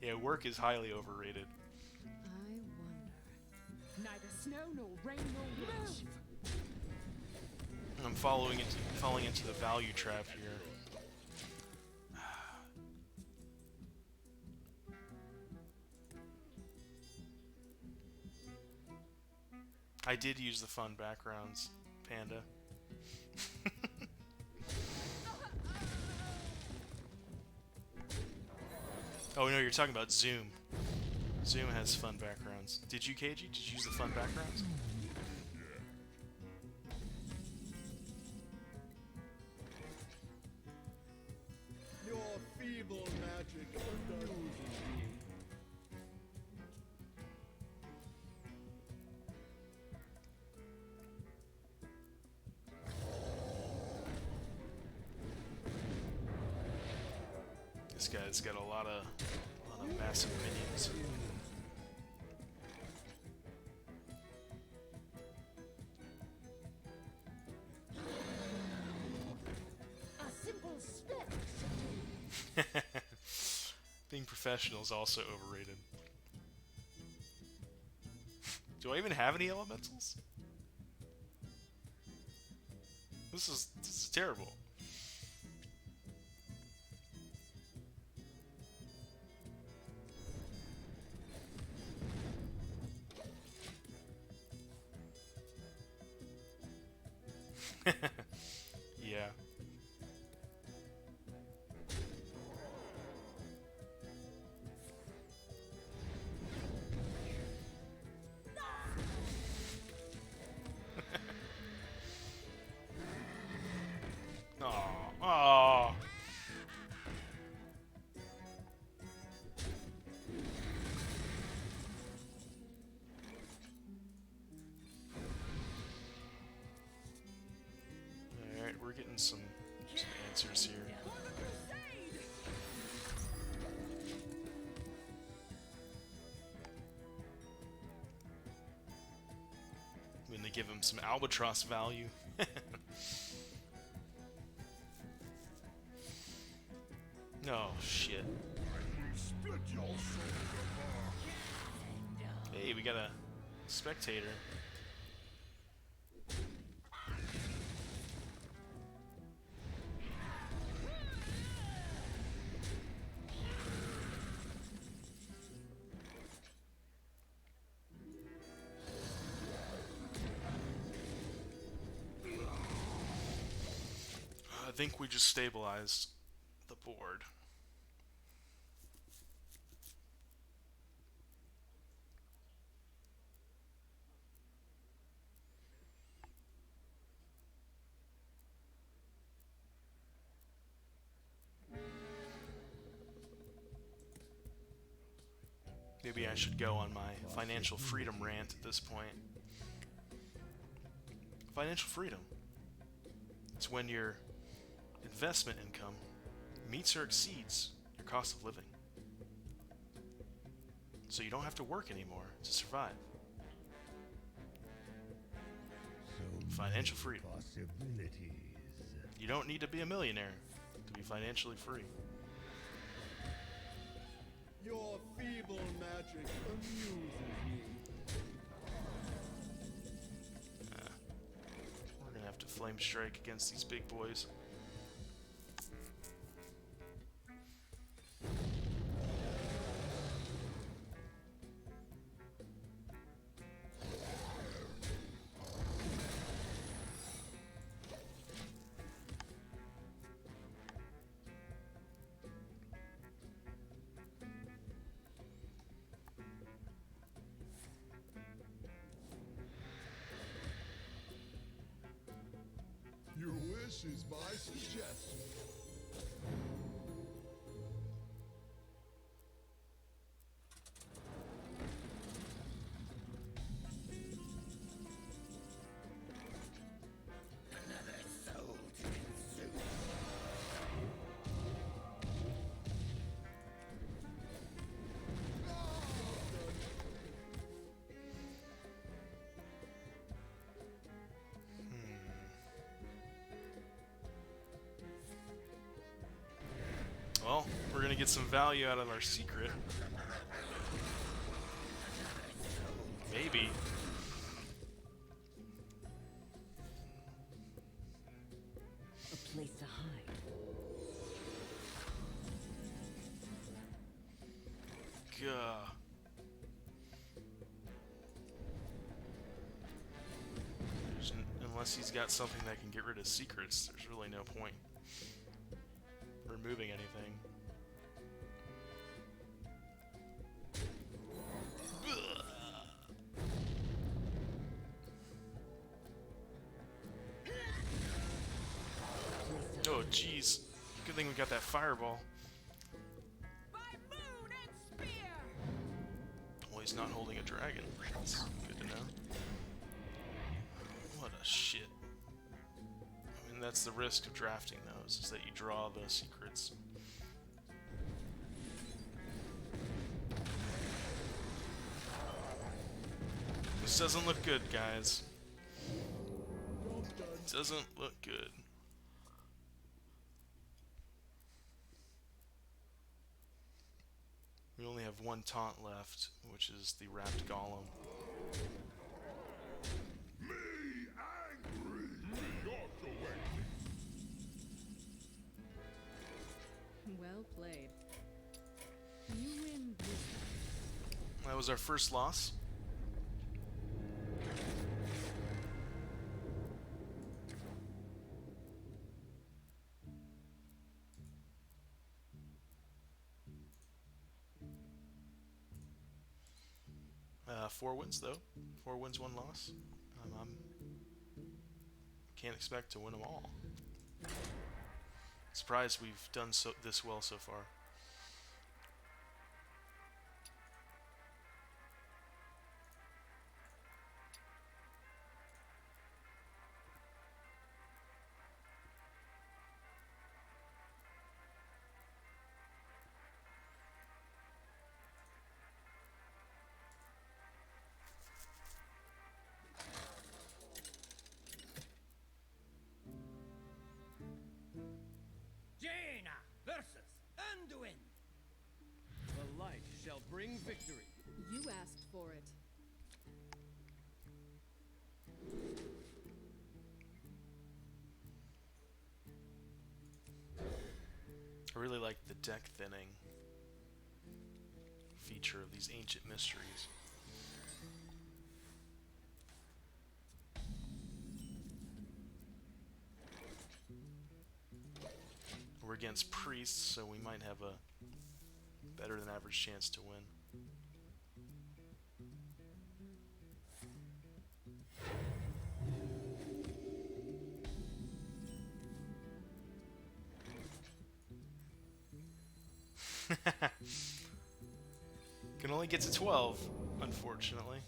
Yeah, work is highly overrated. I wonder. Neither snow nor rain nor witch. I'm falling into the value trap here. I did use the fun backgrounds, Panda. Oh no, you're talking about Zoom. Zoom has fun backgrounds. Did you, KG? Did you use the fun backgrounds? Your feeble magic undoes me. This guy's got a lot of massive minions. A simple spell. Being professional is also overrated. Do I even have any elementals? This is terrible. Yeah. Oh, oh. All right, we're getting some answers here. When they give him some albatross value. Oh shit. Split your soul apart. Hey, we got a spectator. I think we just stabilized the board. Maybe I should go on my financial freedom rant at this point. Financial freedom. It's when your investment income meets or exceeds your cost of living. So you don't have to work anymore to survive. Financial freedom. Possibilities. You don't need to be a millionaire to be financially free. Your feeble magic amuses me. We're gonna have to flame strike against these big boys. Your wish is my suggestion. Another soul to consume. Well, we're gonna get some value out of our secret. Maybe. A place to hide. Gah. Unless he's got something that can get rid of secrets, there's really no point removing anything. Oh jeez, good thing we got that fireball. By moon and spear. Well, he's not holding a dragon. That's good to know. What a shit. I mean, that's the risk of drafting those, is that you draw the secrets. This doesn't look good, guys. Doesn't look good. We only have one taunt left, which is the wrapped golem. Me angry. You're so angry. Well played. You win this. That was our first loss. Four wins though. 4 wins, 1 loss. Can't expect to win them all. Surprised we've done this well so far. Jaina versus Anduin. The light shall bring victory. You asked for it. I really like the deck thinning feature of these ancient mysteries. We're against priests, so we might have a better than average chance to win. Can only get to 12, unfortunately.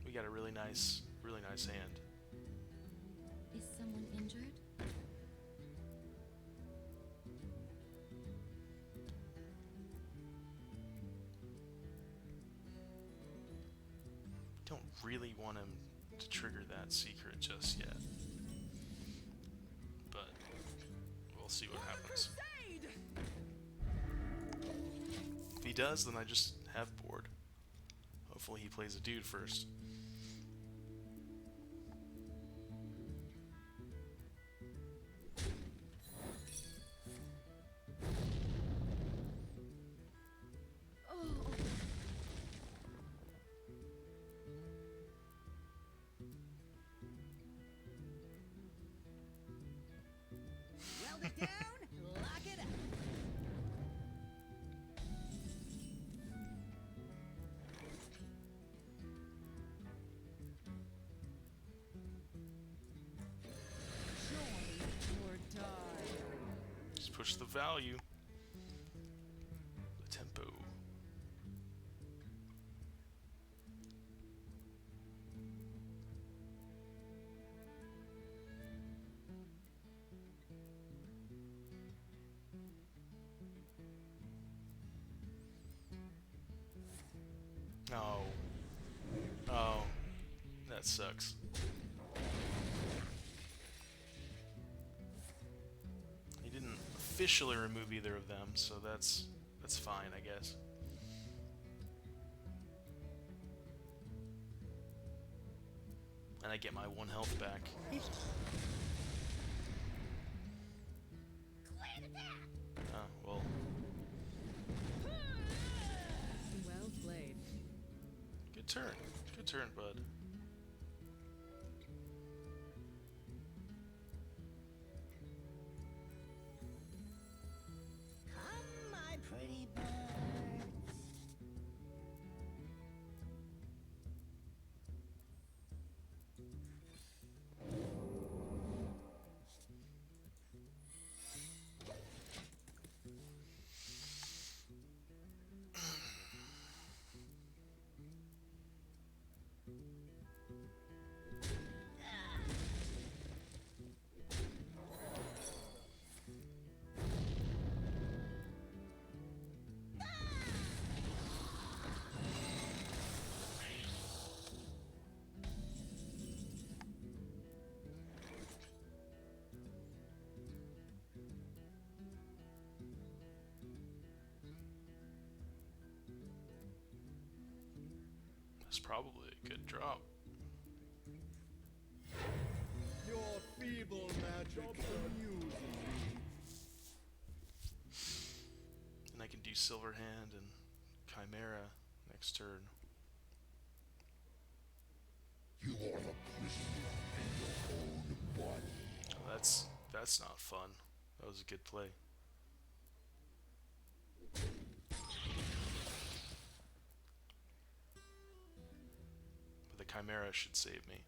We got a really nice hand. Is someone injured? Don't really want him to trigger that secret just yet. But we'll see what happens. If he does, then I just have board. Hopefully he plays a dude first. Weld it down, lock it up. Join or die. Just push the value. The tempo. Oh. Oh. That sucks. He didn't officially remove either of them, so that's fine, I guess. And I get my 1 health back. Oh, well. Well played. Good turn. Good turn, bud. Come, my pretty birds. It's probably a good drop. Your feeble magic amuses me. And I can do Silver Hand and Chimera next turn. You are the prisoner in your own body. Oh, that's not fun. That was a good play. But the Chimera should save me.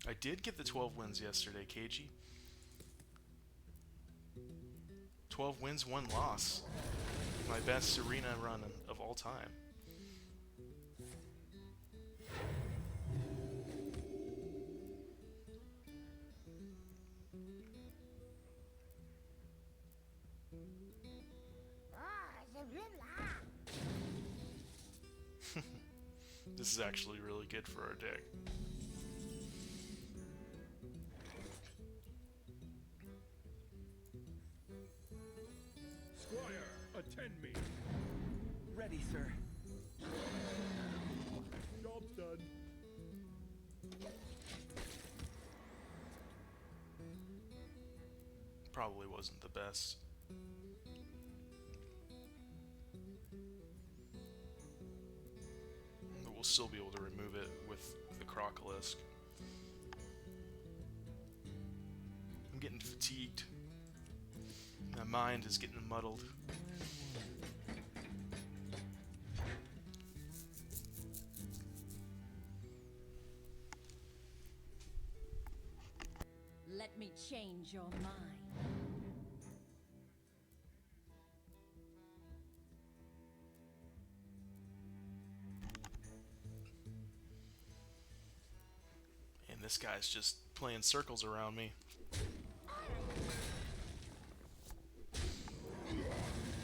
I did get the 12 wins yesterday, KG. 12 wins, 1 loss. My best arena run of all time. This is actually really good for our deck. Squire, attend me. Ready, sir. Job's done. Probably wasn't the best. But we'll still be able to remove it with the Crocolisk. I'm getting fatigued. My mind is getting muddled. Let me change your mind. And this guy's just playing circles around me.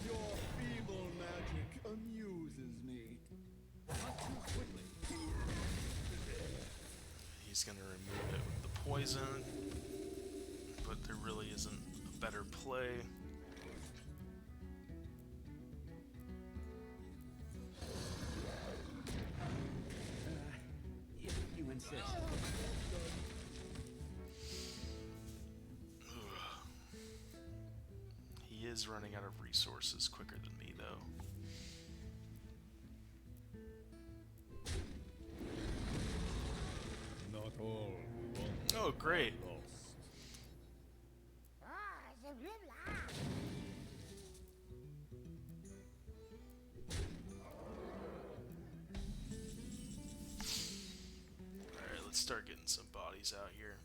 Your feeble magic amuses me. Not too quickly. He's gonna remove it with the poison, but there really isn't a better play. If you insist. He is running out of resources quicker than me, though. Not all who want Oh, great. lost. Alright, let's start getting some bodies out here.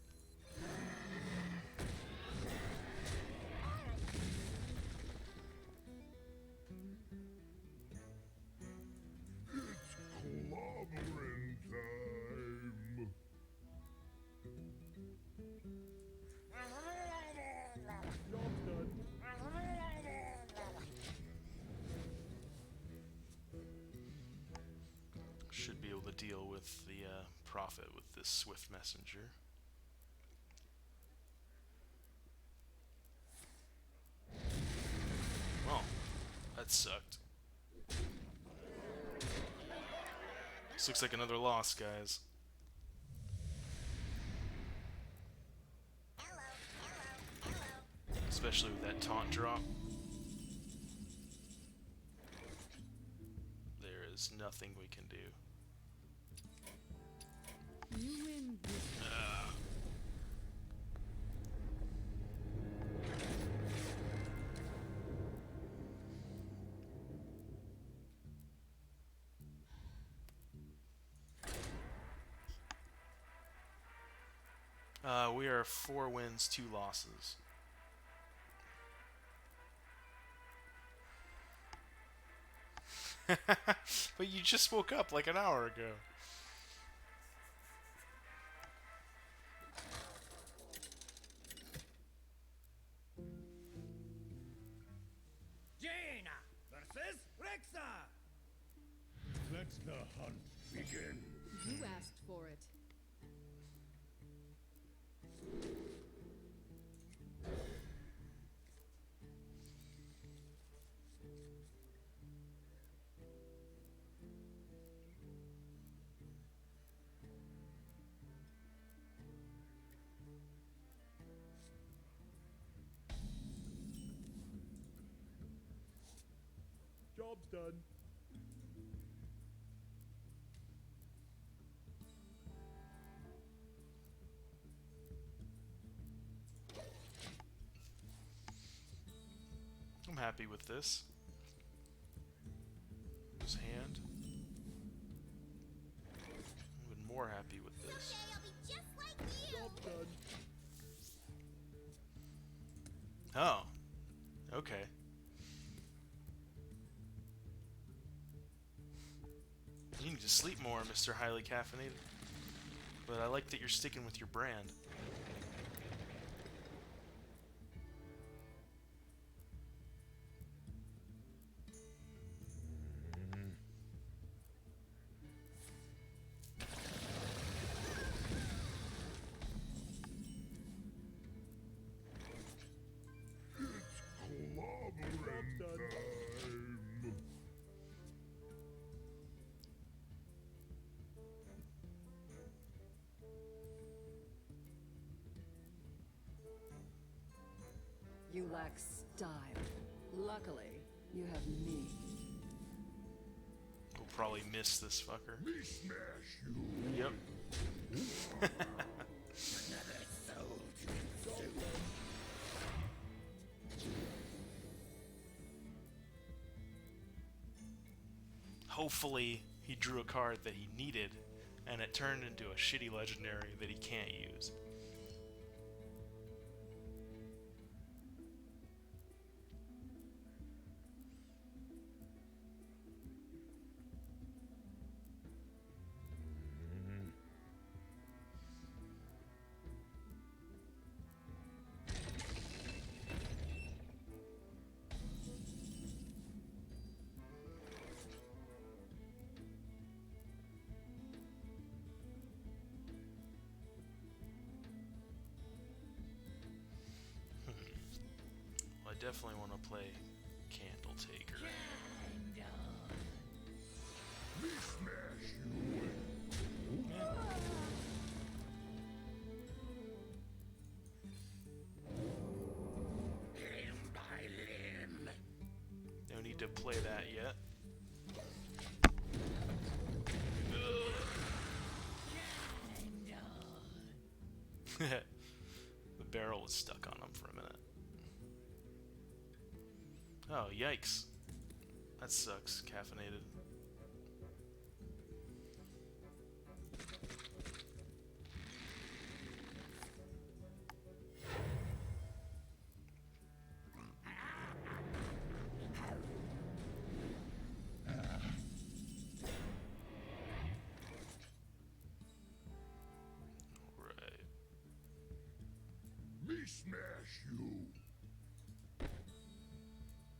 It's clobbering time. Job's done. Should be able to deal with the Prophet with this Swift Messenger. Well, that sucked. This looks like another loss, guys. Especially with that taunt drop. There is nothing we can do. You win this. We are 4 wins, 2 losses. But you just woke up like an hour ago. Jaina versus Rexa. Let the hunt begin. You asked for it. Job's done. I'm happy with this. His hand. I'm even more happy with this. Someday I'll be just like you. Job's done. Oh. Okay. You need to sleep more, Mr. Highly Caffeinated. But I like that you're sticking with your brand. Job's done. You lack style. Luckily, you have me. We'll probably miss this fucker. Me smash you. Yep. Another soul to consume. Hopefully, he drew a card that he needed, and it turned into a shitty legendary that he can't use. Well, I definitely want to play Candle Taker. Me smash you. Limb by limb. No need to play that yet. The barrel was stuck on him for a minute. Oh, yikes. That sucks, caffeinated. Alright. Me smash you.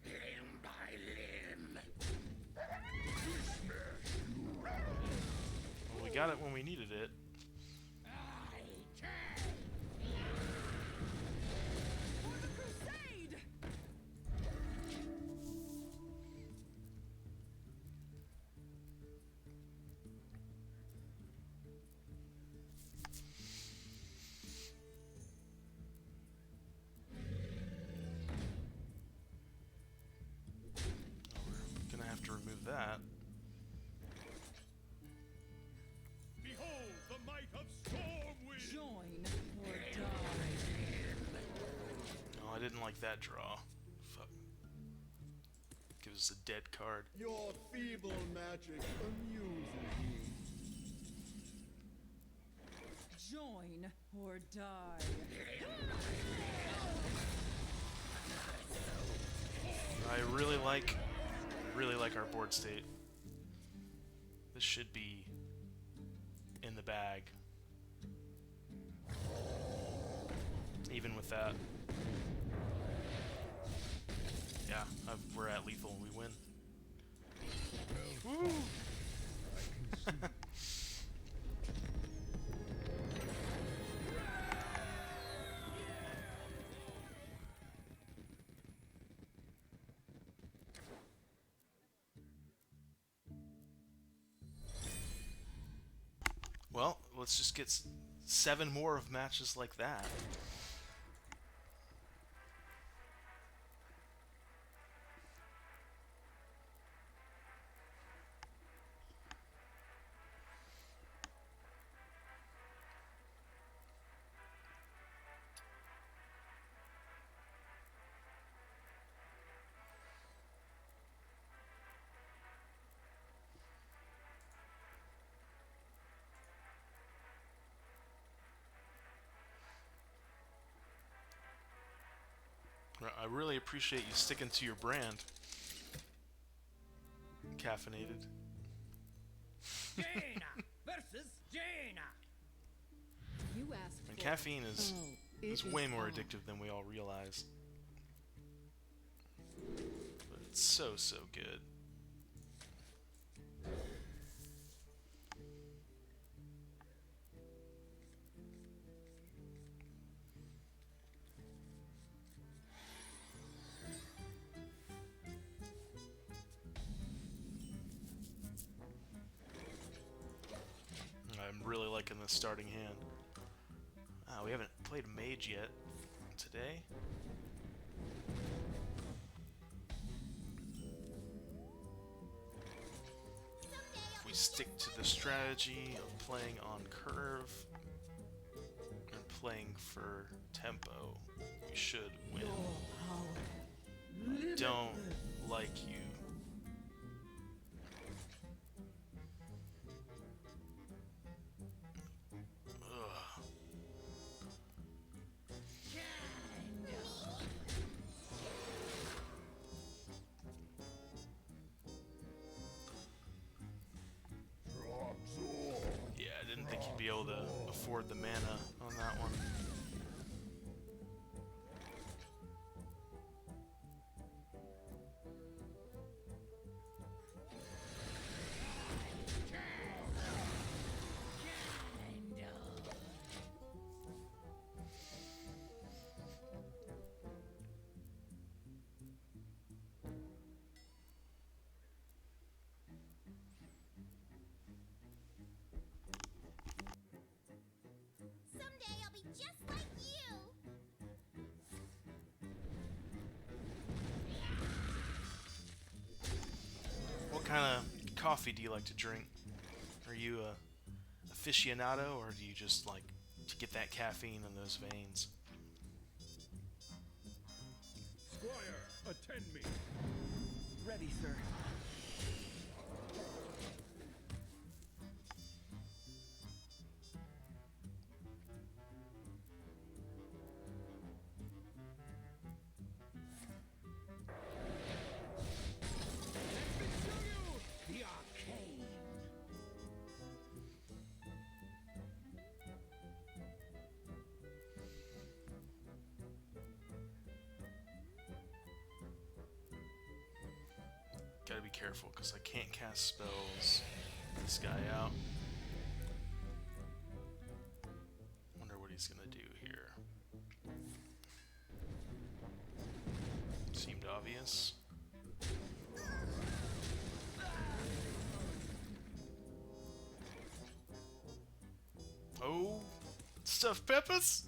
Limb by limb. Me smash you. Well, we got it when we needed it. For the crusade! We're gonna have to remove that. Behold the might of Stormwind. Join or die. Oh, I didn't like that draw. Fuck. Gives us a dead card. Your feeble magic amuses me. Join or die. I really like our board state. This should be in the bag. Even with that. Yeah, we're at lethal and we win. Woo! Well, let's just get 7 more of matches like that. I really appreciate you sticking to your brand. Caffeinated. Jaina versus Jaina. You asked And for caffeine is Oh, it way is more on. addictive than we all realize. But it's so, so good. I'm really liking this starting hand. We haven't played Mage yet today. If we stick to the strategy of playing on curve and playing for tempo, we should win. I don't like you. Ugh. Yeah, I didn't think you'd be able to afford the mana on that one. Someday I'll be just like you. What kind of coffee do you like to drink? Are you a aficionado, or do you just like to get that caffeine in those veins? Squire, attend me. Ready, sir. The arcane. Gotta be careful, because I can't cast spells this guy out. Wonder what he's gonna do here. Seemed obvious. Oh, stuffed peppers?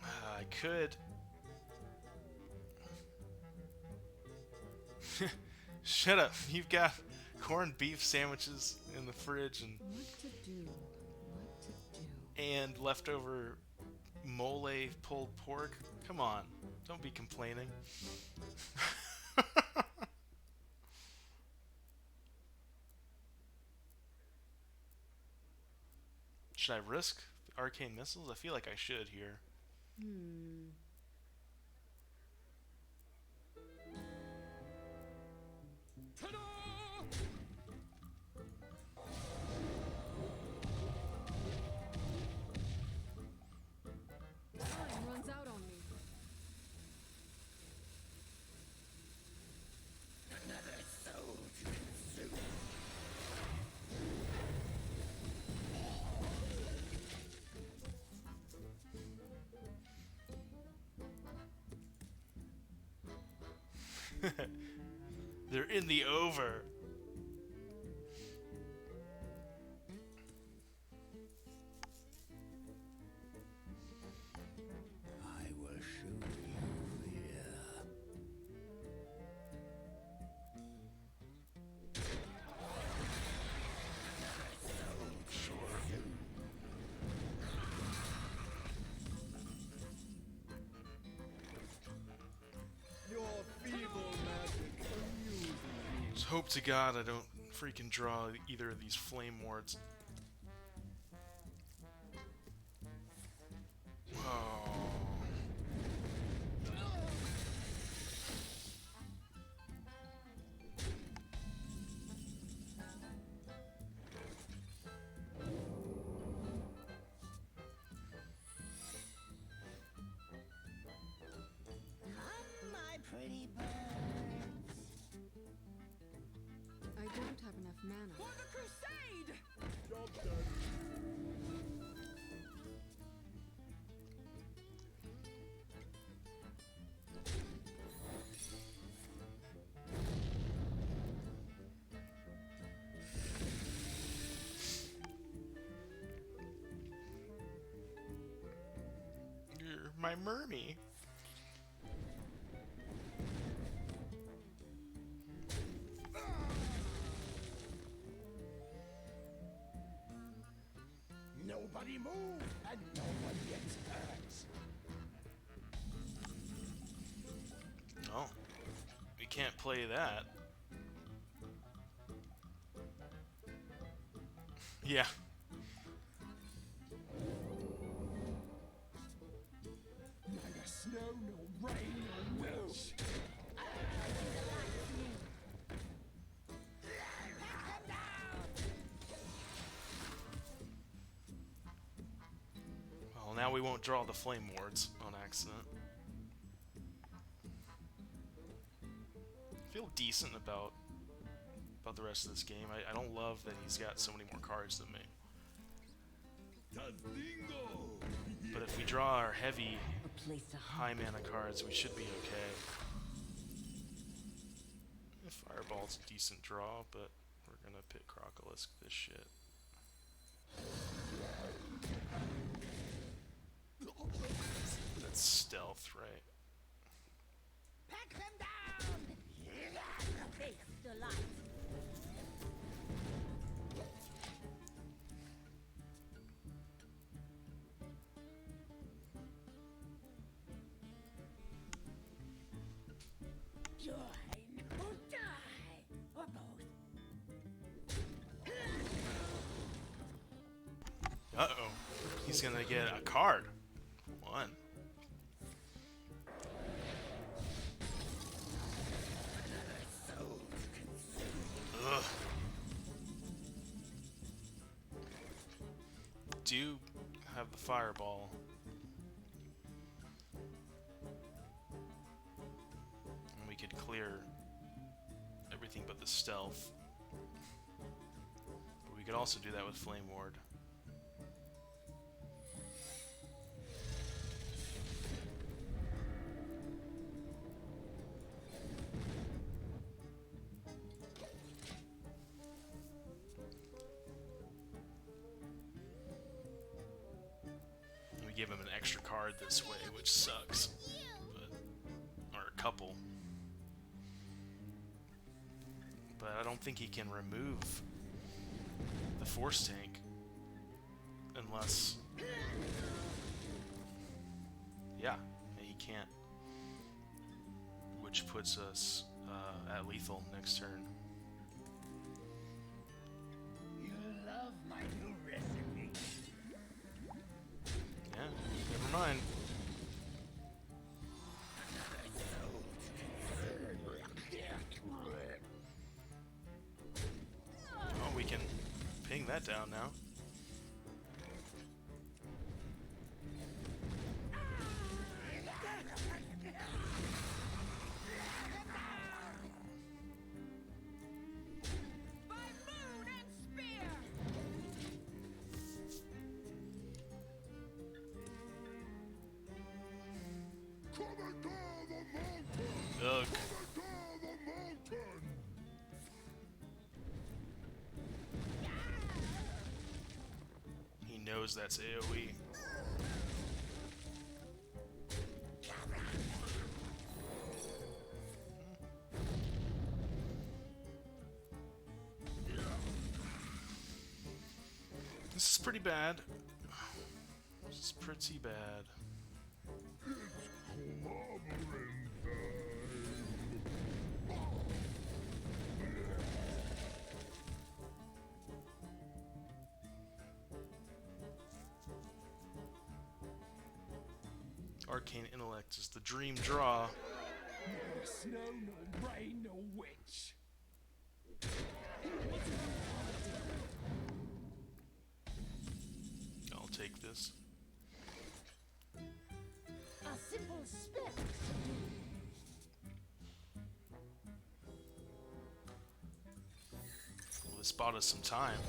I could. Shut up. You've got corned beef sandwiches in the fridge What to do? What to do? and leftover mole pulled pork. Come on. Don't be complaining. Should I risk arcane missiles? I feel like I should here. Ta-da! Time runs out on me. Another soul to consume. They're in the over. I will show you fear. Your feeble magic amuses me. Just hope to God I don't freaking draw either of these flame wards. Oh. mana. For the crusade! Job done. You're my mermy. Nobody move, and no one gets hurt. Oh, we can't play that. Yeah. Neither snow, nor rain, nor witch. Well, now we won't draw the flame wards on accident. I feel decent about the rest of this game. I don't love that he's got so many more cards than me. Tazingo! But if we draw our heavy, A place to high mana cards, we should be okay. Fireball's a decent draw, but we're gonna pit Crocolisk this shit. That's stealth, right? Pack them down! Face the light. Join or die, or both. Uh-oh. He's gonna get a card. One. Ugh. Do have the fireball. And we could clear everything but the stealth. But we could also do that with Flame Ward. Give him an extra card this way, which sucks. But, or a couple. But I don't think he can remove the Force Tank unless... Yeah, he can't. Which puts us at lethal next turn. You love my new recipe. Yeah, never mind. Oh, we can ping that down now. By moon and spear! Commodore the mountain! Ugh. Commodore the mountain! He knows that's AoE. This is pretty bad. This is pretty bad. Arcane Intellect is the dream draw. Neither snow, nor rain, nor witch. I'll take this. A simple spell. Well, This bought us some time.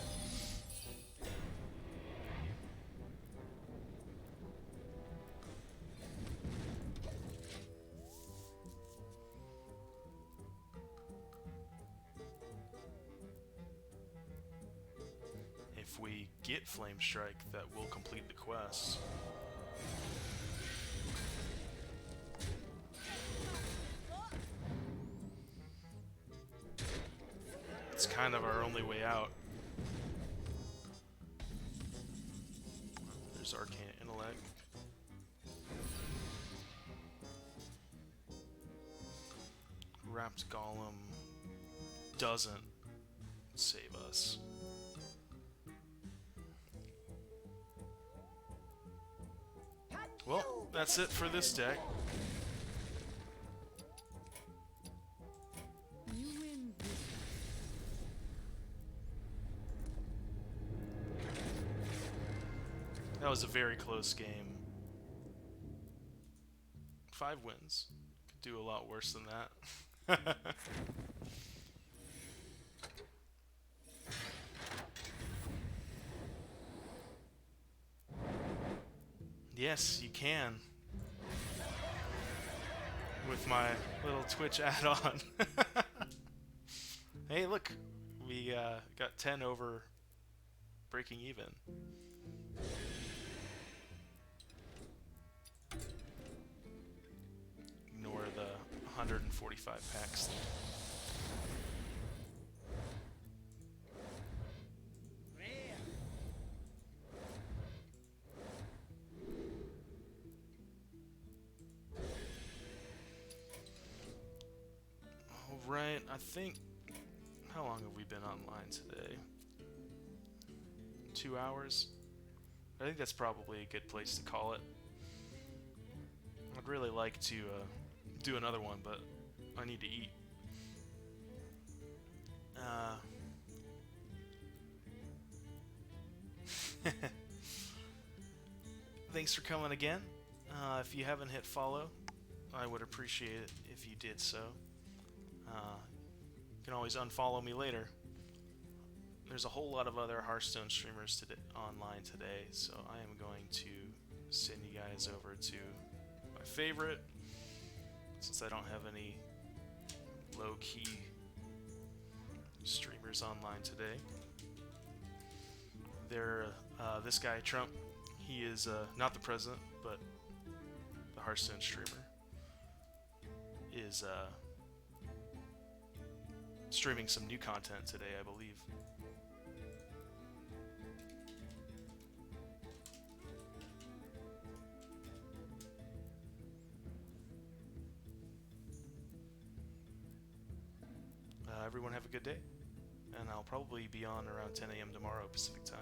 If we get Flame Strike, that will complete the quest. It's kind of our only way out. There's Arcane Intellect. Wrapped Golem doesn't save us. Well, that's it for this deck. You win this. That was a very close game. 5 wins. Could do a lot worse than that. Yes, you can. With my little Twitch add-on. Hey, look. We got 10 over breaking even. Ignore the 145 packs. Alright, I think... How long have we been online today? 2 hours? I think that's probably a good place to call it. I'd really like to do another one, but I need to eat. Thanks for coming again. If you haven't hit follow, I would appreciate it if you did so. You can always unfollow me later. There's a whole lot of other Hearthstone streamers online today, so I am going to send you guys over to my favorite, since I don't have any low-key streamers online today. This guy, Trump, he is not the president, but the Hearthstone streamer, is streaming some new content today, I believe. Everyone have a good day, and I'll probably be on around 10 a.m. tomorrow Pacific time.